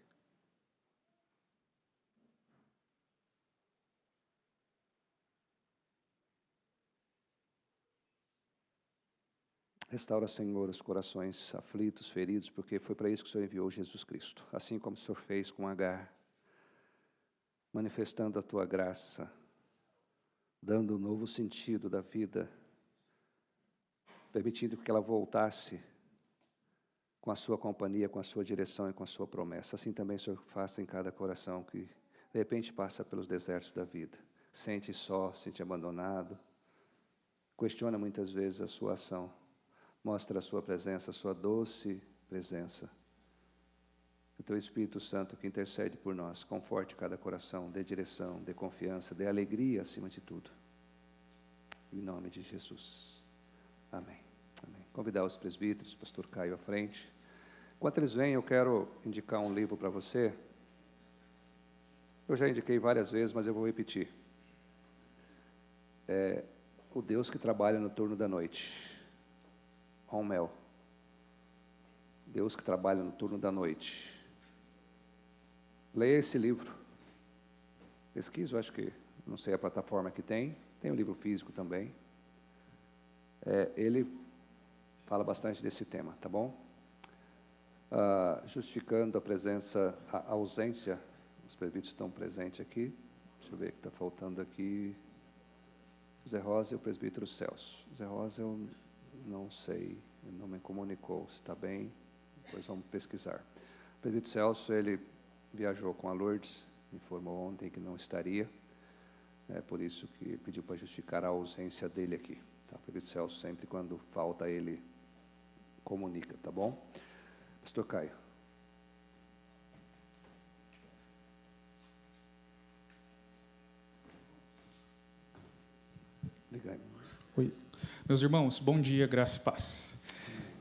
A: Restaura, Senhor, os corações aflitos, feridos, porque foi para isso que o Senhor enviou Jesus Cristo. Assim como o Senhor fez com Agar, manifestando a Tua graça, dando um novo sentido da vida, permitindo que ela voltasse com a Sua companhia, com a Sua direção e com a Sua promessa. Assim também o Senhor faça em cada coração que, de repente, passa pelos desertos da vida. Sente só, sente abandonado, questiona muitas vezes a sua ação. Mostra a sua presença, a sua doce presença. O Teu Espírito Santo que intercede por nós, conforte cada coração, dê direção, dê confiança, dê alegria acima de tudo. Em nome de Jesus. Amém. Amém. Convidar os presbíteros, o pastor Caio à frente. Enquanto eles vêm, eu quero indicar um livro para você. Eu já indiquei várias vezes, mas eu vou repetir. É O Deus que Trabalha no Turno da Noite. Rommel. Deus que Trabalha no Turno da Noite. Leia esse livro. Pesquisa, eu acho que não sei a plataforma que tem o livro físico também. Ele fala bastante desse tema, tá bom? Justificando a presença, a ausência, os presbíteros estão presentes aqui. Deixa eu ver o que está faltando aqui. Zé Rosa e o presbítero Celso. Zé Rosa eu não sei, ele não me comunicou se está bem, depois vamos pesquisar. O presbítero Celso, ele viajou com a Lourdes, informou ontem que não estaria, por isso que pediu para justificar a ausência dele aqui. Tá? O presbítero Celso, sempre quando falta, ele comunica, tá bom? Pastor Caio.
H: Oi. Meus irmãos, bom dia, graça e paz.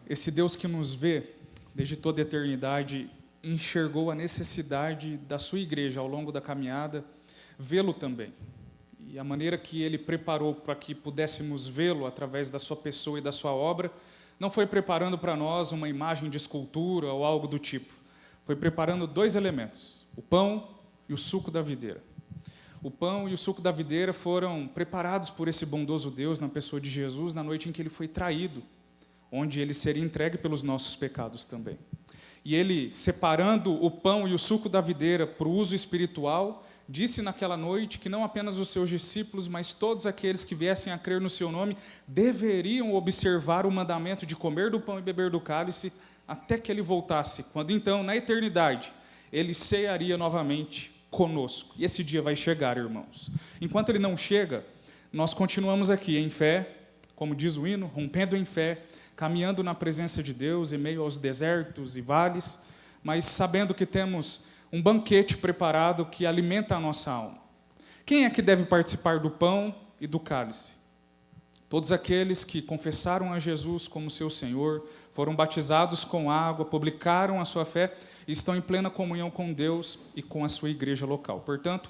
H: Esse Deus que nos vê desde toda a eternidade enxergou a necessidade da sua igreja ao longo da caminhada, vê-lo também. E a maneira que ele preparou para que pudéssemos vê-lo através da sua pessoa e da sua obra, não foi preparando para nós uma imagem de escultura ou algo do tipo. Foi preparando 2 elementos, o pão e o suco da videira. O pão e o suco da videira foram preparados por esse bondoso Deus na pessoa de Jesus na noite em que ele foi traído, onde ele seria entregue pelos nossos pecados também. E ele, separando o pão e o suco da videira para o uso espiritual, disse naquela noite que não apenas os seus discípulos, mas todos aqueles que viessem a crer no seu nome, deveriam observar o mandamento de comer do pão e beber do cálice até que ele voltasse, quando então, na eternidade, ele cearia novamente conosco. E esse dia vai chegar, irmãos. Enquanto ele não chega, nós continuamos aqui em fé, como diz o hino, rompendo em fé, caminhando na presença de Deus em meio aos desertos e vales, mas sabendo que temos um banquete preparado que alimenta a nossa alma. Quem é que deve participar do pão e do cálice? Todos aqueles que confessaram a Jesus como seu Senhor, foram batizados com água, publicaram a sua fé e estão em plena comunhão com Deus e com a sua igreja local. Portanto,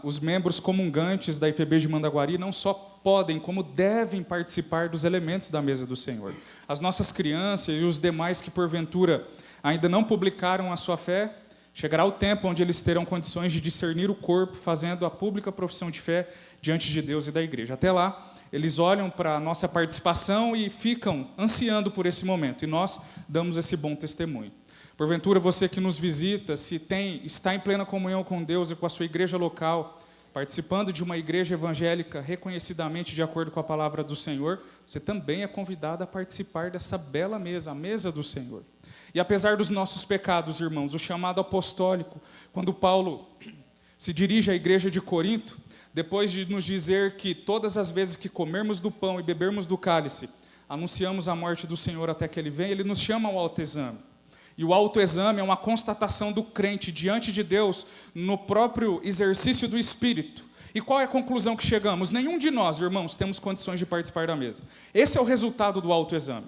H: os membros comungantes da IPB de Mandaguari não só podem, como devem participar dos elementos da mesa do Senhor. As nossas crianças e os demais que, porventura, ainda não publicaram a sua fé, chegará o tempo onde eles terão condições de discernir o corpo, fazendo a pública profissão de fé diante de Deus e da igreja. Até lá, eles olham para a nossa participação e ficam ansiando por esse momento, e nós damos esse bom testemunho. Porventura, você que nos visita, está em plena comunhão com Deus e com a sua igreja local, participando de uma igreja evangélica reconhecidamente de acordo com a palavra do Senhor, você também é convidado a participar dessa bela mesa, a mesa do Senhor. E apesar dos nossos pecados, irmãos, o chamado apostólico, quando Paulo se dirige à igreja de Corinto, depois de nos dizer que todas as vezes que comermos do pão e bebermos do cálice, anunciamos a morte do Senhor até que Ele venha, Ele nos chama ao autoexame. E o autoexame é uma constatação do crente diante de Deus no próprio exercício do Espírito. E qual é a conclusão que chegamos? Nenhum de nós, irmãos, temos condições de participar da mesa. Esse é o resultado do autoexame.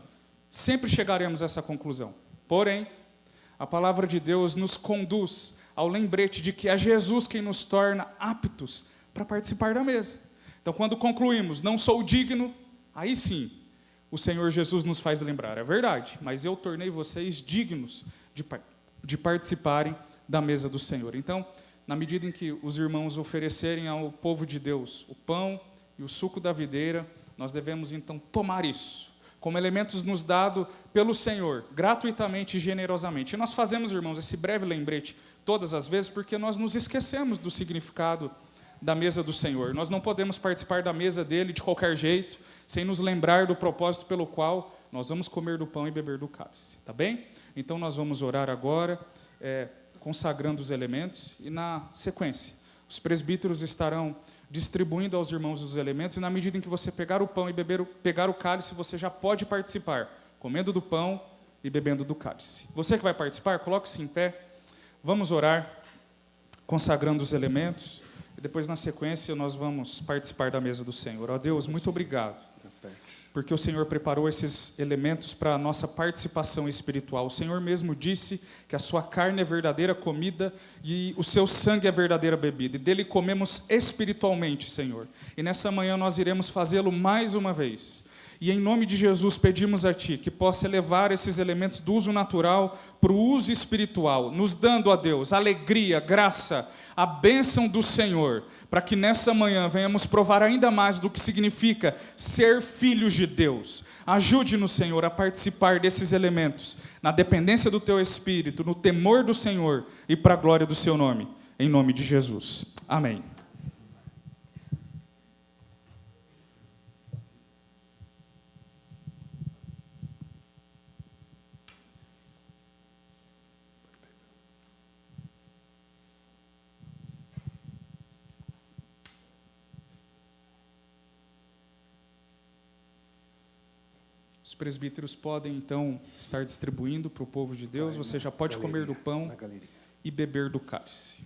H: Sempre chegaremos a essa conclusão. Porém, a palavra de Deus nos conduz ao lembrete de que é Jesus quem nos torna aptos para participar da mesa. Então, quando concluímos, não sou digno, aí sim, o Senhor Jesus nos faz lembrar, é verdade, mas eu tornei vocês dignos de participarem da mesa do Senhor. Então, na medida em que os irmãos oferecerem ao povo de Deus o pão e o suco da videira, nós devemos então tomar isso, como elementos nos dados pelo Senhor, gratuitamente e generosamente. E nós fazemos, irmãos, esse breve lembrete todas as vezes, porque nós nos esquecemos do significado da mesa do Senhor. Nós não podemos participar da mesa dele de qualquer jeito, sem nos lembrar do propósito pelo qual nós vamos comer do pão e beber do cálice. Tá bem? Então nós vamos orar agora, consagrando os elementos, e na sequência, os presbíteros estarão distribuindo aos irmãos os elementos, e na medida em que você pegar o pão e pegar o cálice, você já pode participar, comendo do pão e bebendo do cálice. Você que vai participar, coloque-se em pé, vamos orar, consagrando os elementos, e depois, na sequência, nós vamos participar da mesa do Senhor. Ó Deus, muito obrigado, porque o Senhor preparou esses elementos para a nossa participação espiritual. O Senhor mesmo disse que a sua carne é verdadeira comida e o seu sangue é verdadeira bebida. E dele comemos espiritualmente, Senhor. E nessa manhã nós iremos fazê-lo mais uma vez. E em nome de Jesus pedimos a Ti que possa elevar esses elementos do uso natural para o uso espiritual, nos dando, ó Deus, alegria, graça, a bênção do Senhor, para que nessa manhã venhamos provar ainda mais do que significa ser filhos de Deus. Ajude-nos, Senhor, a participar desses elementos, na dependência do Teu Espírito, no temor do Senhor e para a glória do Seu nome. Em nome de Jesus. Amém. Os presbíteros podem, então, estar distribuindo para o povo de Deus. Você já pode comer do pão e beber do cálice.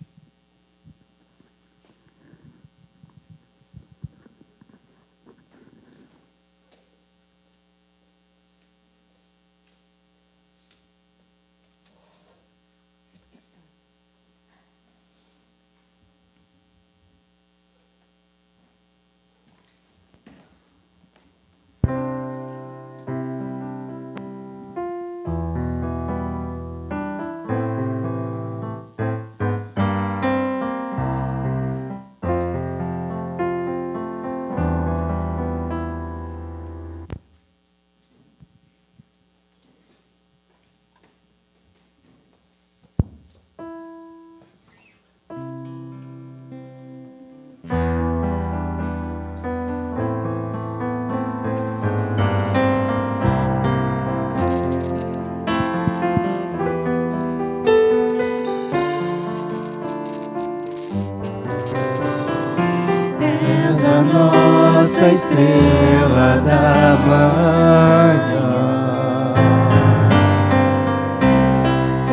B: Nossa estrela da manhã,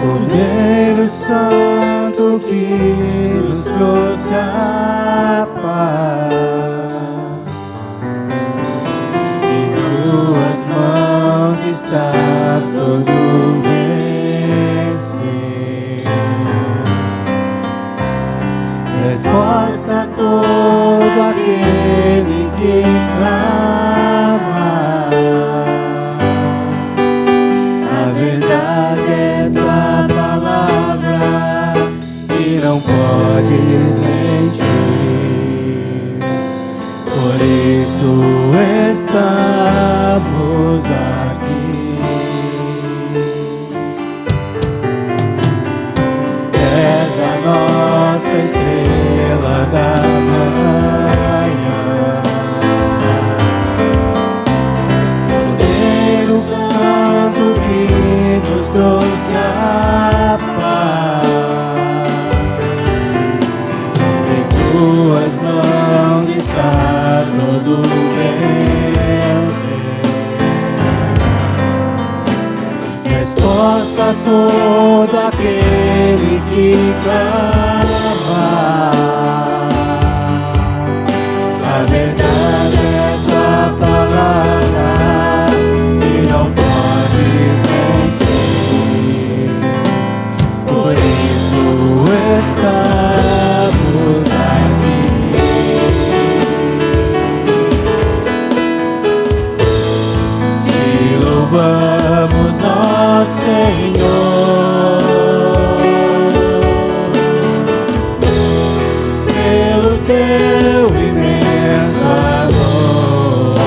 B: Cordeiro Santo que nos trouxe a paz, em tuas mãos está todo vencer, resposta a todo aquele que clama. A verdade é tua palavra e não podes mentir. Por isso estamos aqui. És a nossa estrela da manhã, Cordeiro Santo que nos trouxe a paz. Em tuas mãos está todo vencer, resposta a todo aquele que clama. A verdade é tua palavra e não podes mentir. Por isso estamos aqui. Te louvamos, ó Senhor, pelo teu imenso amor.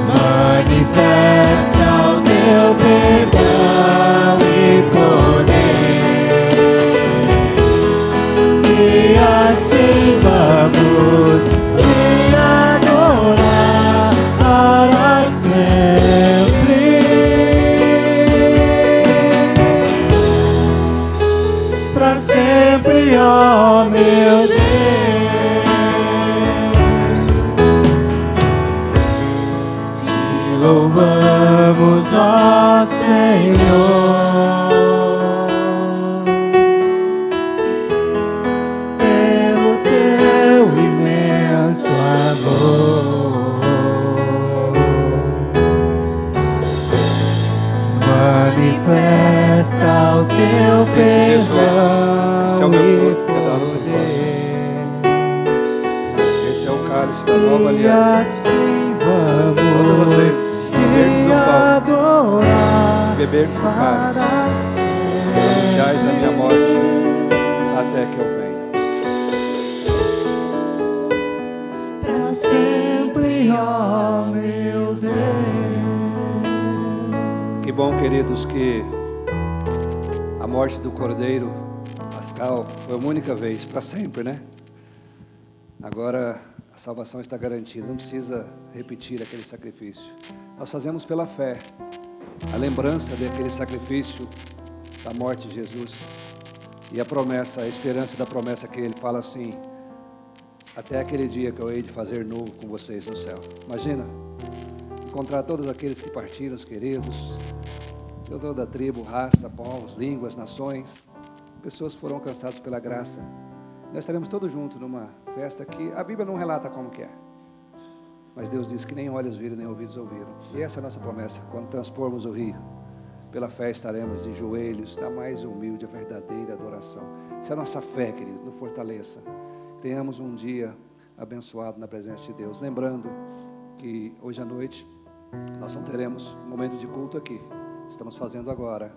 B: Manifesta o teu perdão e poder, e assim vamos te adorar para sempre. Para sempre, ó meu Deus. Te louvamos, ó Senhor, pelo teu imenso amor. Manifesta o teu perdão
A: esse é o meu corpo que é dado por
B: e
A: vós. Esse é o cálice da nova aliança.
C: assim
A: Todos
C: vamos
A: vocês, beberdes
C: te
A: do pão,
C: adorar
A: beberdes do cálice,
C: para
A: anunciais a minha morte até que eu venha.
C: para sempre, ó meu Deus.
A: Que bom, queridos, que a morte do Cordeiro Pascal foi uma única vez, para sempre, né? Agora a salvação está garantida, não precisa repetir aquele sacrifício. Nós fazemos pela fé a lembrança daquele sacrifício da morte de Jesus e a promessa, a esperança da promessa que ele fala assim: até aquele dia que eu hei de fazer novo com vocês no céu. Imagina, encontrar todos aqueles que partiram, os queridos, de toda a tribo, raça, povos, línguas, nações, pessoas que foram alcançadas pela graça. Nós estaremos todos juntos numa festa que a Bíblia não relata como que é, mas Deus diz que nem olhos viram, nem ouvidos ouviram. E essa é a nossa promessa. Quando transpormos o rio, pela fé estaremos de joelhos na mais humilde e verdadeira adoração. Essa é a nossa fé, querido, nos fortaleça. Tenhamos um dia abençoado na presença de Deus. Lembrando que hoje à noite nós não teremos um momento de culto aqui. Estamos fazendo agora.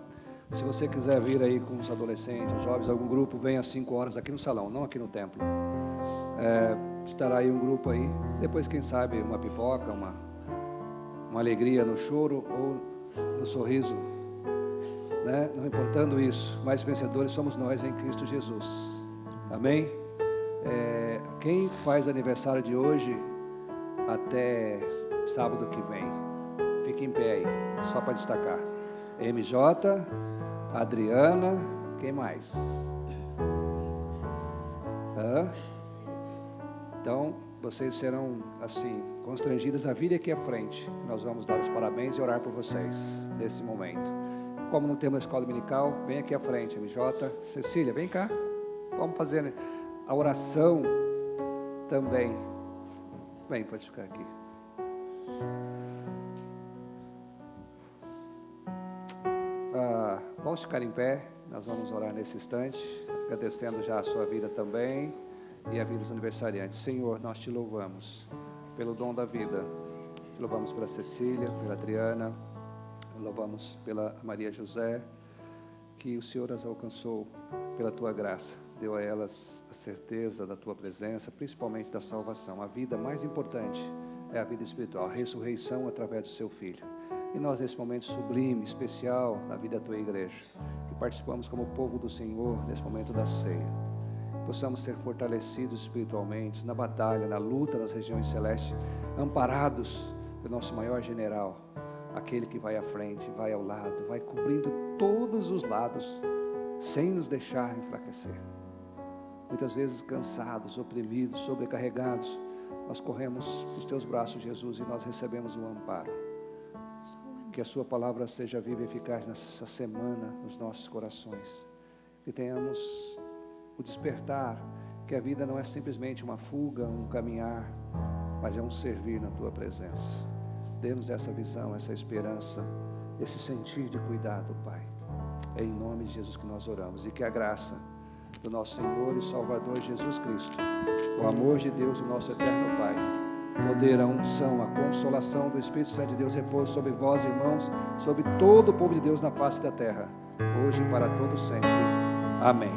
A: Se você quiser vir aí com os adolescentes, os jovens, algum grupo, venha às 5 horas aqui no salão, não aqui no templo. Estará aí um grupo aí. Depois, quem sabe, uma pipoca, uma alegria no choro ou no sorriso, né? Não importando isso, mais vencedores somos nós em Cristo Jesus. Amém? Quem faz aniversário de hoje até sábado que vem, fique em pé aí, só para destacar. MJ, Adriana, quem mais? Então, vocês serão, assim, constrangidos a vir aqui à frente. Nós vamos dar os parabéns e orar por vocês nesse momento. Como não temos escola dominical, vem aqui à frente, MJ. Cecília, vem cá. Vamos fazer a oração também. Bem, pode ficar aqui. Vamos ficar em pé, nós vamos orar nesse instante, agradecendo já a sua vida também e a vida dos aniversariantes. Senhor, nós te louvamos pelo dom da vida, te louvamos pela Cecília, pela Adriana, louvamos pela Maria José, que o Senhor as alcançou pela tua graça, deu a elas a certeza da tua presença, principalmente da salvação. A vida mais importante é a vida espiritual, a ressurreição através do seu Filho. E nós, nesse momento sublime, especial na vida da tua igreja, que participamos como povo do Senhor nesse momento da ceia, possamos ser fortalecidos espiritualmente na batalha, na luta das regiões celestes, amparados pelo nosso maior general, aquele que vai à frente, vai ao lado, vai cobrindo todos os lados, sem nos deixar enfraquecer. Muitas vezes cansados, oprimidos, sobrecarregados, nós corremos para os teus braços, Jesus, e nós recebemos o amparo. Que a sua palavra seja viva e eficaz nessa semana nos nossos corações. Que tenhamos o despertar, que a vida não é simplesmente uma fuga, um caminhar, mas é um servir na tua presença. Dê-nos essa visão, essa esperança, esse sentir de cuidado, Pai. É em nome de Jesus que nós oramos. E que a graça do nosso Senhor e Salvador Jesus Cristo, o amor de Deus, o nosso eterno Pai, poder, a unção, a consolação do Espírito Santo de Deus repousa sobre vós, irmãos, sobre todo o povo de Deus na face da terra, hoje e para todo sempre. Amém.